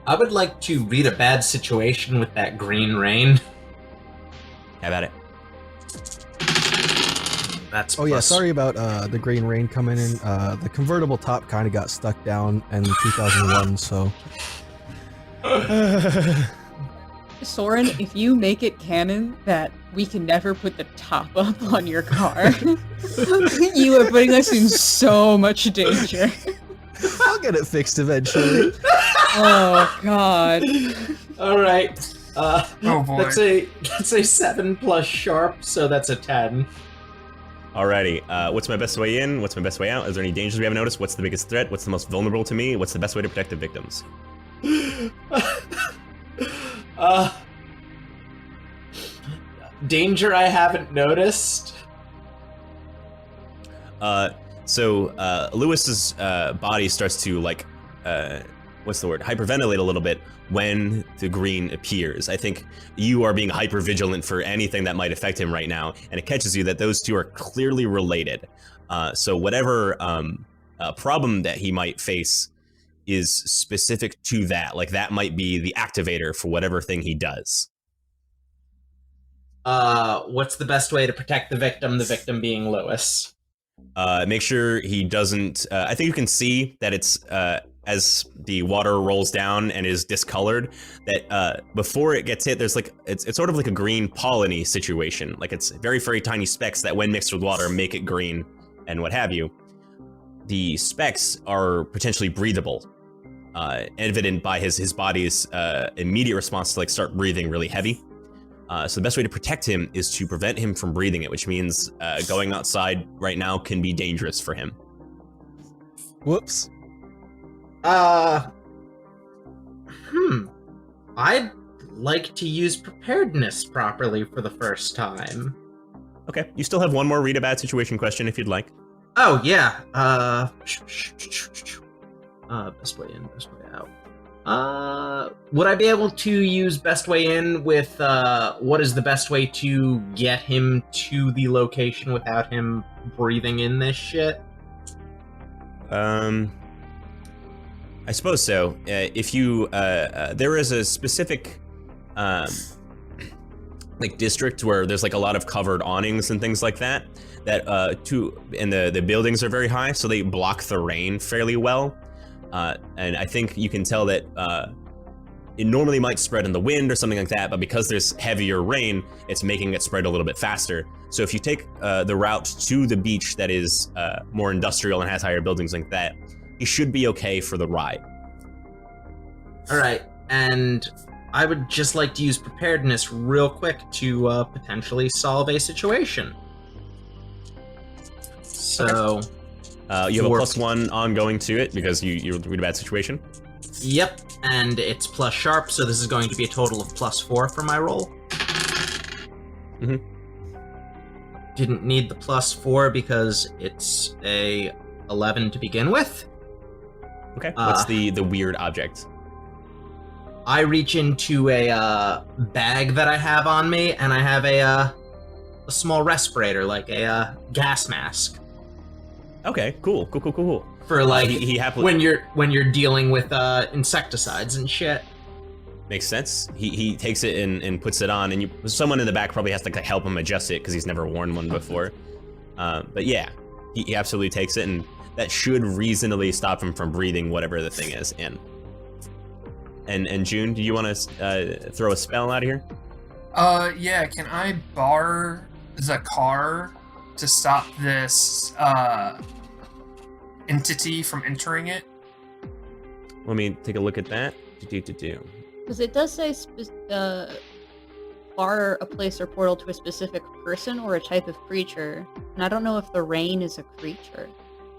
I would like to read a bad situation with that green rain. Have at it. That's Oh yeah, plus- sorry about the green rain coming in. The convertible top kind of got stuck down in 2001, so. Soren, if you make it canon that we can never put the top up on your car, you are putting us in so much danger. I'll get it fixed eventually. Oh god. All right. Oh boy. That's a 7 plus sharp, so that's a 10. Alrighty, what's my best way in? What's my best way out? Is there any dangers we haven't noticed? What's the biggest threat? What's the most vulnerable to me? What's the best way to protect the victims? Danger I haven't noticed. Lewis's body starts to like, what's the word? Hyperventilate a little bit when the green appears. I think you are being hyper vigilant for anything that might affect him right now, and it catches you that those two are clearly related. So whatever problem that he might face is specific to that. Like that might be the activator for whatever thing he does. What's the best way to protect the victim being Lewis? Make sure he doesn't. I think you can see that it's as the water rolls down and is discolored. That before it gets hit, there's like it's sort of like a green pollen-y situation. Like it's very very tiny specks that, when mixed with water, make it green and what have you. The specks are potentially breathable, evident by his body's immediate response to like start breathing really heavy. So the best way to protect him is to prevent him from breathing it, which means going outside right now can be dangerous for him. Whoops. I'd like to use preparedness properly for the first time. Okay, you still have one more read a bad situation question if you'd like. Oh, yeah. Best way in, best way out. Would I be able to use best way in with, what is the best way to get him to the location without him breathing in this shit? I suppose so. If you, there is a specific, like district where there's like a lot of covered awnings and things like that, and the buildings are very high, so they block the rain fairly well. And I think you can tell that it normally might spread in the wind or something like that, but because there's heavier rain, it's making it spread a little bit faster. So if you take the route to the beach that is more industrial and has higher buildings like that, you should be okay for the ride. All right, and I would just like to use preparedness real quick to potentially solve a situation. So... you have a +1 ongoing to it because you read a bad situation. Yep, and it's plus sharp, so this is going to be a total of +4 for my roll. Mm-hmm. Didn't need the +4 because it's a 11 to begin with. Okay, what's the weird object? I reach into a bag that I have on me, and I have a small respirator, like a gas mask. Okay, cool. For like he happily when you're dealing with insecticides and shit. makes sense. He takes it and puts it on, and someone in the back probably has to like, help him adjust it because he's never worn one before. But yeah, he absolutely takes it, and that should reasonably stop him from breathing whatever the thing is in. And June, do you want to throw a spell out of here? Yeah. Can I bar the car to stop this entity from entering it? Let me take a look at that. Because it does say bar a place or portal to a specific person or a type of creature, and I don't know if the rain is a creature.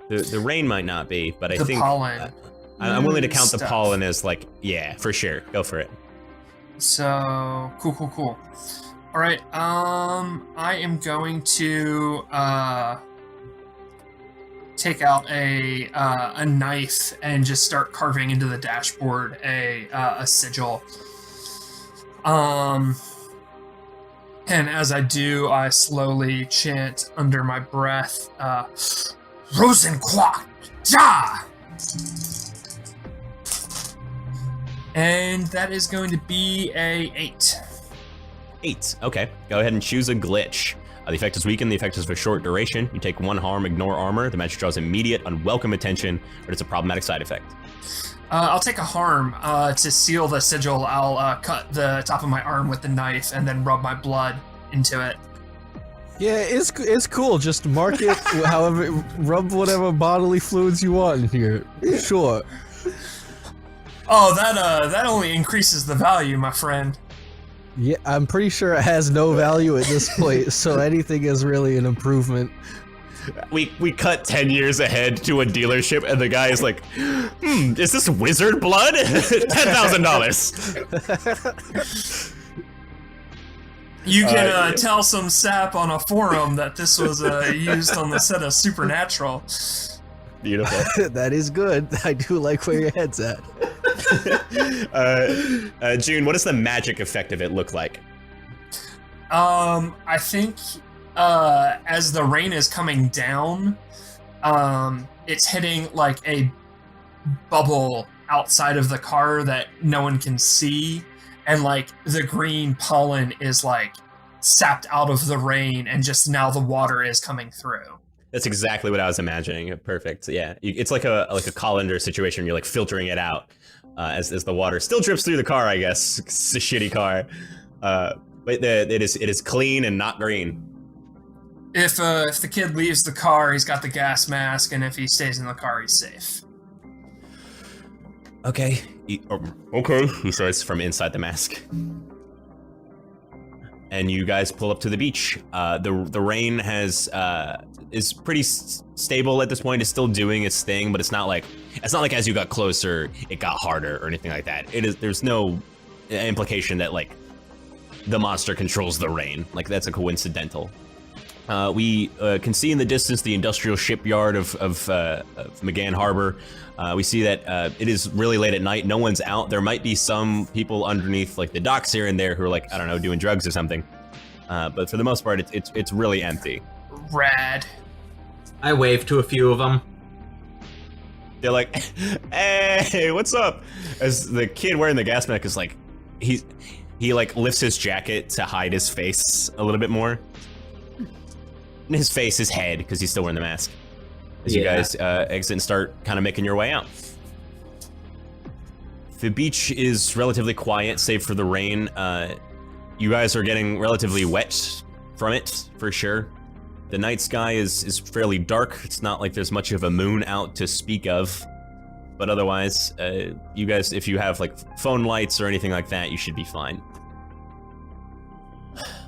The rain might not be, but I The think pollen. I'm willing to count the Stuff. pollen as like, yeah, for sure. Go for it. So cool. All right. I am going to take out a knife and just start carving into the dashboard a sigil. And as I do, I slowly chant under my breath, Rosenquat Ja! And that is going to be a 8. 8. Okay. Go ahead and choose a glitch. The effect is weakened. The effect is for short duration. You take 1 harm, ignore armor. The magic draws immediate, unwelcome attention, but it's a problematic side effect. I'll take a harm to seal the sigil. I'll cut the top of my arm with the knife and then rub my blood into it. Yeah, it's cool. Just mark it however, rub whatever bodily fluids you want in here. Sure. Oh, that only increases the value, my friend. Yeah, I'm pretty sure it has no value at this point, so anything is really an improvement. We cut 10 years ahead to a dealership, and the guy is like, is this wizard blood? $10,000. You can tell some sap on a forum that this was used on the set of Supernatural. Beautiful. That is good. I do like where your head's at. June, what does the magic effect of it look like? I think as the rain is coming down, it's hitting like a bubble outside of the car that no one can see, and like the green pollen is like sapped out of the rain, and just now the water is coming through. That's exactly what I was imagining. Perfect. Yeah, it's like a colander situation. You're like filtering it out as the water still drips through the car. I guess it's a shitty car, but it is clean and not green. If the kid leaves the car, he's got the gas mask, and if he stays in the car, he's safe. Okay. Okay. He says from inside the mask. And you guys pull up to the beach. The rain is pretty stable at this point. It's still doing its thing, but it's not like as you got closer it got harder or anything like that. There's no implication that like the monster controls the rain. Like that's a coincidental. We can see in the distance the industrial shipyard of McGann Harbor. We see that it is really late at night. No one's out. There might be some people underneath like the docks here and there who are like, I don't know, doing drugs or something. But for the most part, it's really empty. Rad. I wave to a few of them. They're like, hey, what's up? As the kid wearing the gas mask is like, he like lifts his jacket to hide his face a little bit more. His face, his head, because he's still wearing the mask. As you guys exit and start kind of making your way out. The beach is relatively quiet, save for the rain. You guys are getting relatively wet from it, for sure. The night sky is fairly dark. It's not like there's much of a moon out to speak of. But otherwise, you guys, if you have like phone lights or anything like that, you should be fine.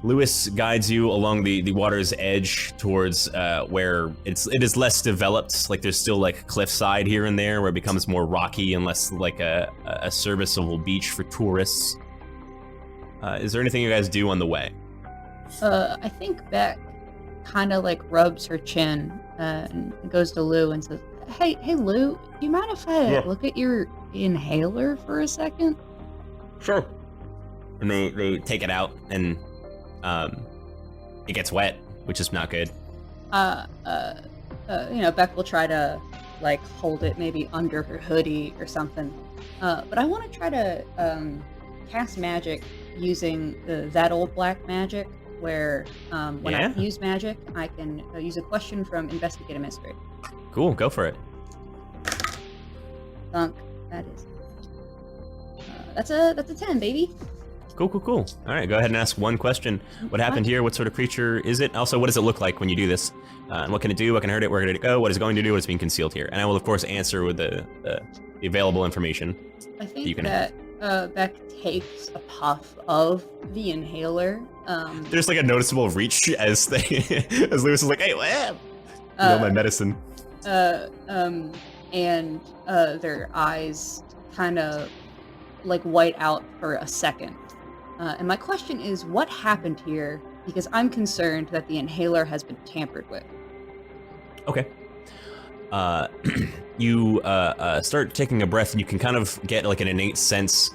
Lewis guides you along the water's edge towards where it is less developed. Like there's still like cliffside here and there where it becomes more rocky and less like a serviceable beach for tourists. Is there anything you guys do on the way? I think Beck kind of like rubs her chin and goes to Lou and says, Hey Lou, do you mind if I look at your inhaler for a second? Sure. And they take it out and it gets wet, which is not good. Beck will try to like hold it maybe under her hoodie or something. But I want to try to cast magic using that old black magic where when I use magic, I can use a question from Investigate a Mystery. Cool, go for it. Thunk. That is. That's a 10, baby. Cool. All right, go ahead and ask one question. What happened here? What sort of creature is it? Also, what does it look like when you do this? And what can it do? What can hurt it? Where can it go? What is it going to do? What is being concealed here? And I will, of course, answer with the available information. I think that Beck takes a puff of the inhaler. There's like a noticeable reach as as Lewis is like, hey, what? My medicine. And their eyes kind of like white out for a second. And my question is, what happened here? Because I'm concerned that the inhaler has been tampered with. Okay. You start taking a breath, and you can kind of get like an innate sense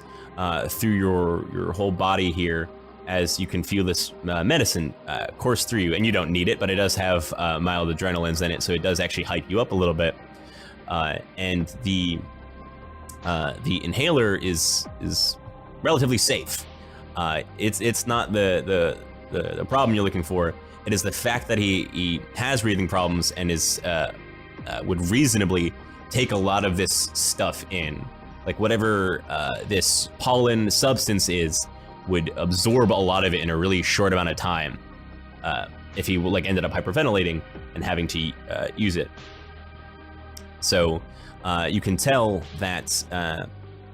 through your whole body here, as you can feel this medicine course through you. And you don't need it, but it does have mild adrenalines in it, so it does actually hype you up a little bit. And the inhaler is relatively safe. It's not the problem you're looking for. It is the fact that he has breathing problems and would reasonably take a lot of this stuff in. Like whatever this pollen substance is would absorb a lot of it in a really short amount of time. If he like ended up hyperventilating and having to use it. So you can tell that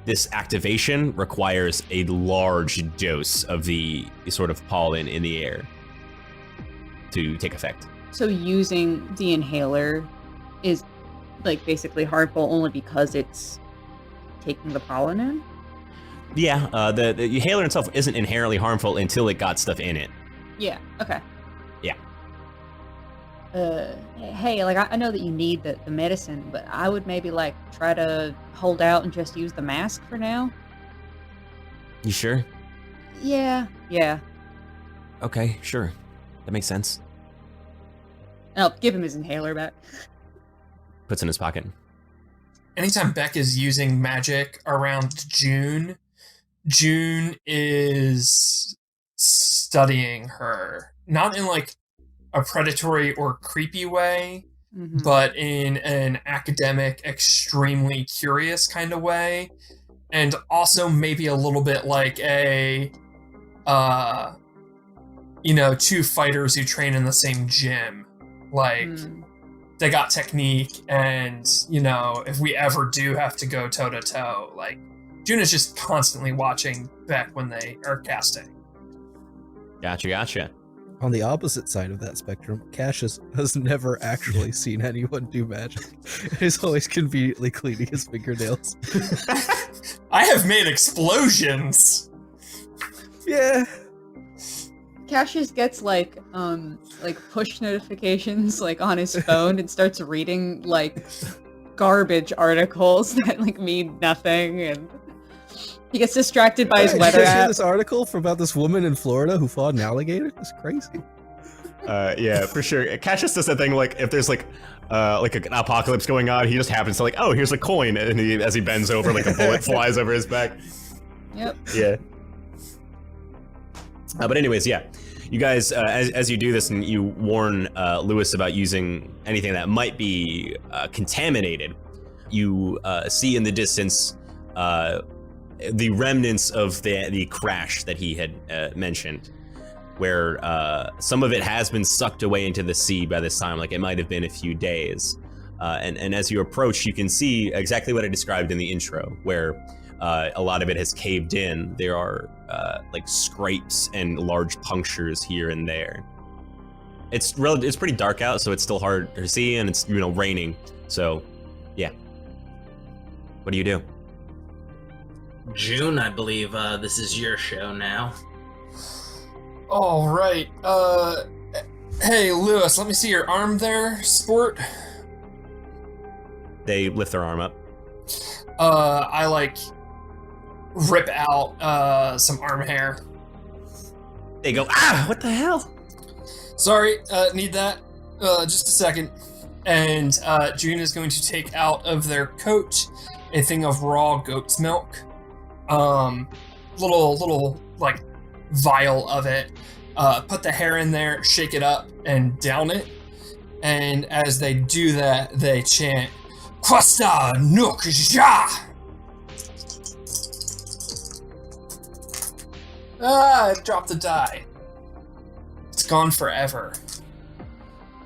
this activation requires a large dose of the sort of pollen in the air to take effect. So using the inhaler is like basically harmful only because it's taking the pollen in? Yeah, the inhaler itself isn't inherently harmful until it got stuff in it. Yeah, okay. Yeah. Hey, like I know that you need the medicine, but I would maybe like try to hold out and just use the mask for now. You sure? Yeah. Okay, sure. That makes sense. And I'll give him his inhaler back. Puts it in his pocket. Anytime Beck is using magic around June is studying her. Not in like a predatory or creepy way, but in an academic, extremely curious kind of way. And also maybe a little bit like a, two fighters who train in the same gym. Like, they got technique, and, if we ever do have to go toe-to-toe, like, Juna's just constantly watching Beck when they are casting. Gotcha. On the opposite side of that spectrum, Cascius has never actually seen anyone do magic. He's always conveniently cleaning his fingernails. I have made explosions! Yeah. Cascius gets like push notifications like on his phone and starts reading like garbage articles that like mean nothing, and he gets distracted by his weather Did you app. hear this article about this woman in Florida who fought an alligator? It's crazy. Yeah, for sure. Cascius does that thing like if there's like an apocalypse going on, he just happens to like, oh, here's a coin, and as he bends over, like a bullet flies over his back. Yep. Yeah. But anyways, yeah, you guys, as you do this and you warn Lewis about using anything that might be contaminated, you see in the distance the remnants of the crash that he had mentioned, where some of it has been sucked away into the sea by this time, like it might have been a few days. And as you approach, you can see exactly what I described in the intro, where a lot of it has caved in. There are like scrapes and large punctures here and there. It's pretty dark out, so it's still hard to see, and it's raining. So, yeah. What do you do? June, I believe this is your show now. All right. Hey, Lewis, let me see your arm there, sport. They lift their arm up. I like rip out some arm hair. They go, what the hell? Sorry, need that. Just a second. And June is going to take out of their coat a thing of raw goat's milk. Little like vial of it. Put the hair in there, shake it up, and down it. And as they do that, they chant, Quasta Nook Ja! I dropped the die. It's gone forever.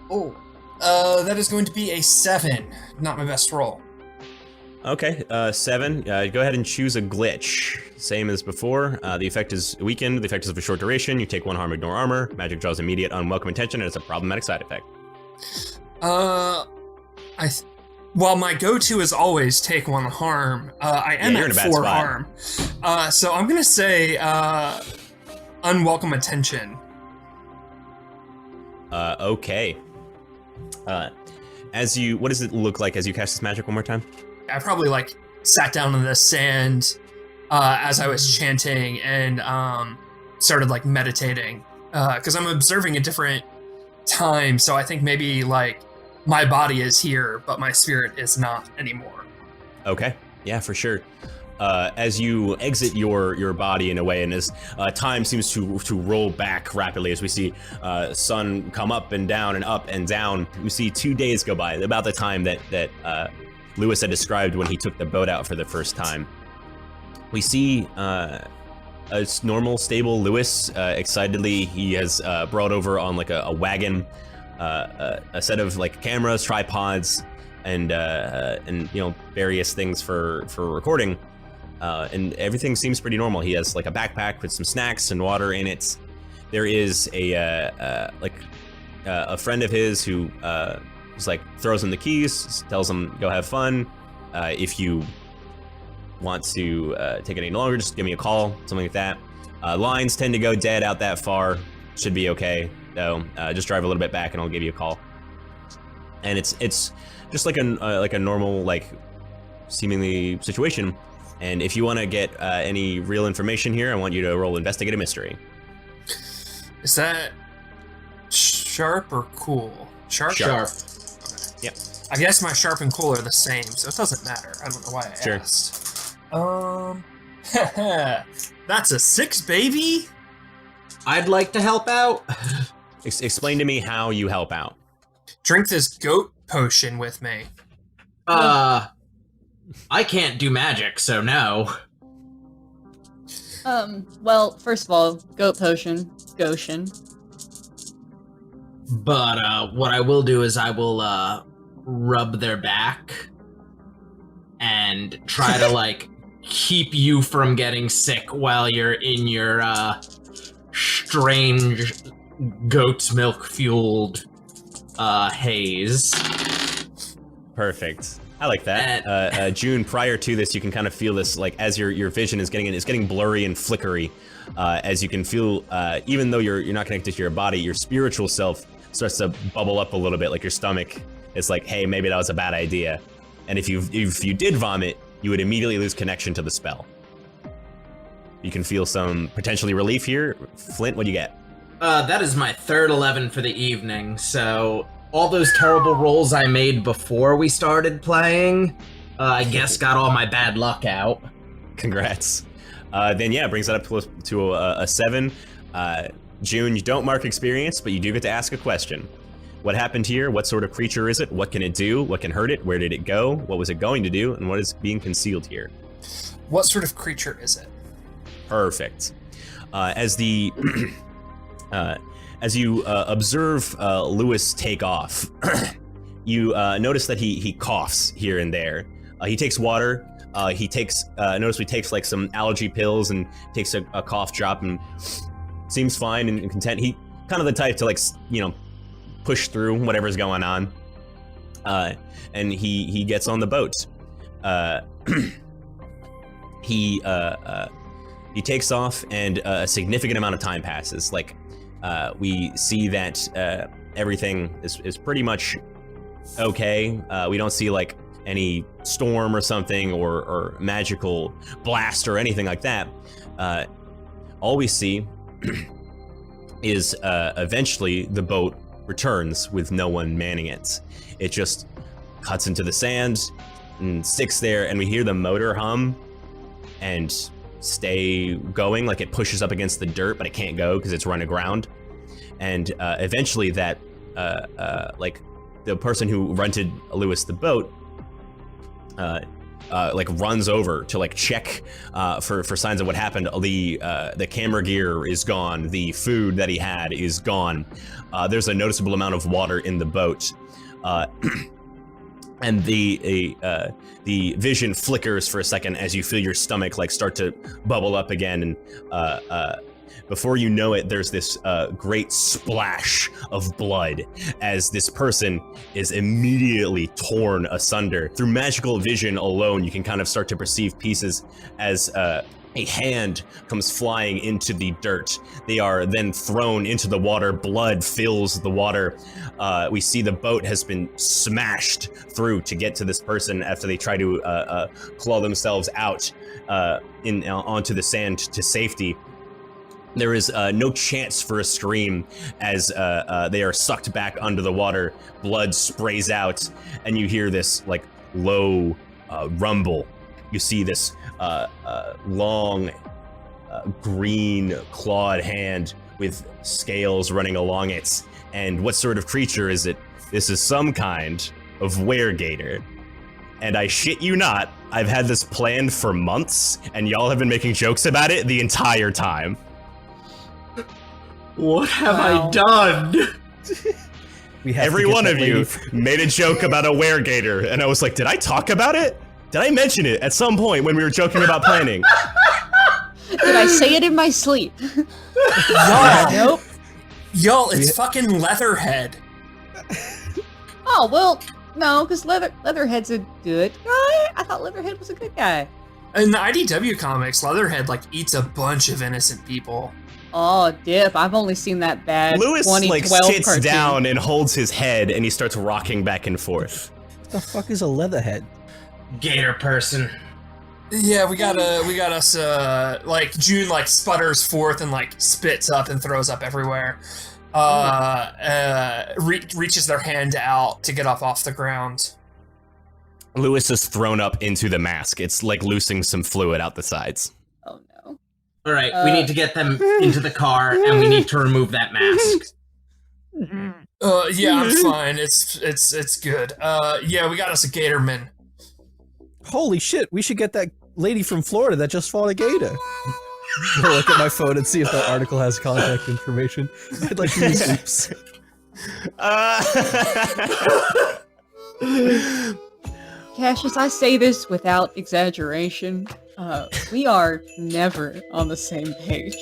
Oh. That is going to be a 7. Not my best roll. Okay, 7. Go ahead and choose a glitch. Same as before. The effect is weakened. The effect is of a short duration. You take 1 harm, ignore armor. Magic draws immediate unwelcome attention, and it's a problematic side effect. While my go-to is always take 1 harm, I am at 4 harm. So I'm gonna say unwelcome attention. Okay. What does it look like as you cast this magic one more time? I probably like sat down in the sand as I was chanting and started like meditating because I'm observing a different time. So I think maybe like my body is here, but my spirit is not anymore. Okay, yeah, for sure. As you exit your body in a way, and as time seems to roll back rapidly, as we see sun come up and down and up and down, we see 2 days go by, about the time that Lewis had described when he took the boat out for the first time. We see a normal, stable Lewis. Excitedly, he has brought over on like a wagon a set of like cameras, tripods, and various things for recording. And everything seems pretty normal. He has like a backpack with some snacks and water in it. There is a friend of his who just like throws him the keys, tells him go have fun. If you want to take it any longer, just give me a call, something like that. Lines tend to go dead out that far. Should be okay though. Just drive a little bit back and I'll give you a call. And it's just like a normal like seemingly situation. And if you want to get any real information here, I want you to roll Investigate a Mystery. Is that sharp or cool? Sharp? Sharp. Okay. Yep. I guess my sharp and cool are the same, so it doesn't matter. I don't know why I asked. That's a 6, baby! I'd like to help out. Explain to me how you help out. Drink this goat potion with me. I can't do magic, so no. Well, first of all, goat potion, Goshen. But what I will do is I will rub their back and try to like keep you from getting sick while you're in your strange goat's milk fueled haze. Perfect. I like that. June, prior to this, you can kind of feel this, like, as your vision is getting blurry and flickery, as you can feel, even though you're not connected to your body, your spiritual self starts to bubble up a little bit, like your stomach. It's like, hey, maybe that was a bad idea. And if you did vomit, you would immediately lose connection to the spell. You can feel some potentially relief here. Flint, what do you get? That is my third 11 for the evening, so all those terrible rolls I made before we started playing, I guess got all my bad luck out. Congrats. Then yeah, brings that up to a 7. June, you don't mark experience, but you do get to ask a question. What happened here? What sort of creature is it? What can it do? What can hurt it? Where did it go? What was it going to do? And what is being concealed here? What sort of creature is it? Perfect. As you observe Lewis take off, you notice that he coughs here and there. He takes water. Notice he takes like some allergy pills and takes a cough drop and seems fine and content. He kind of the type to, like, push through whatever's going on. And he gets on the boat. He takes off, and a significant amount of time passes. Like, we see that everything is pretty much okay. We don't see like any storm or something or magical blast or anything like that. All we see is eventually the boat returns with no one manning it. It just cuts into the sand and sticks there, and we hear the motor hum and stay going. Like, it pushes up against the dirt, but it can't go because it's run aground. And eventually that like the person who rented Lewis the boat like runs over to like check for signs of what happened. The camera gear is gone. The food that he had is gone. There's a noticeable amount of water in the boat. And the vision flickers for a second as you feel your stomach like start to bubble up again, and before you know it, there's this great splash of blood as this person is immediately torn asunder. Through magical vision alone, you can kind of start to perceive pieces as a hand comes flying into the dirt. They are then thrown into the water. Blood fills the water. We see the boat has been smashed through to get to this person after they try to claw themselves out onto the sand to safety. There is no chance for a scream as they are sucked back under the water. Blood sprays out, and you hear this like low rumble. You see this long green clawed hand with scales running along it. And what sort of creature is it? This is some kind of weregator. And I shit you not, I've had this planned for months, and y'all have been making jokes about it the entire time. What have I done? Every one of you made a joke about a weregator, and I was like, did I talk about it? Did I mention it at some point when we were joking about planning? Did I say it in my sleep? Nope. Y'all, it's fucking Leatherhead. Oh, well, no, because Leatherhead's a good guy? I thought Leatherhead was a good guy. In the IDW comics, Leatherhead, like, eats a bunch of innocent people. Oh, dip. I've only seen that bad Lewis, 2012 like, sits cartoon. down and holds his head, and he starts rocking back and forth. What the fuck is a leatherhead? Gator person. Yeah, we got us, like, June, like, sputters forth and, like, spits up and throws up everywhere. Reaches their hand out to get up off the ground. Lewis is thrown up into the mask. It's like loosing some fluid out the sides. Oh, no. All right, we need to get them into the car, and we need to remove that mask. Yeah, I'm fine. It's good. Yeah, we got us a gatorman. Holy shit, we should get that lady from Florida that just fought a gator. I'll look at my phone and see if that article has contact information. I'd like to use Oops. Cascius, I say this without exaggeration. We are never on the same page.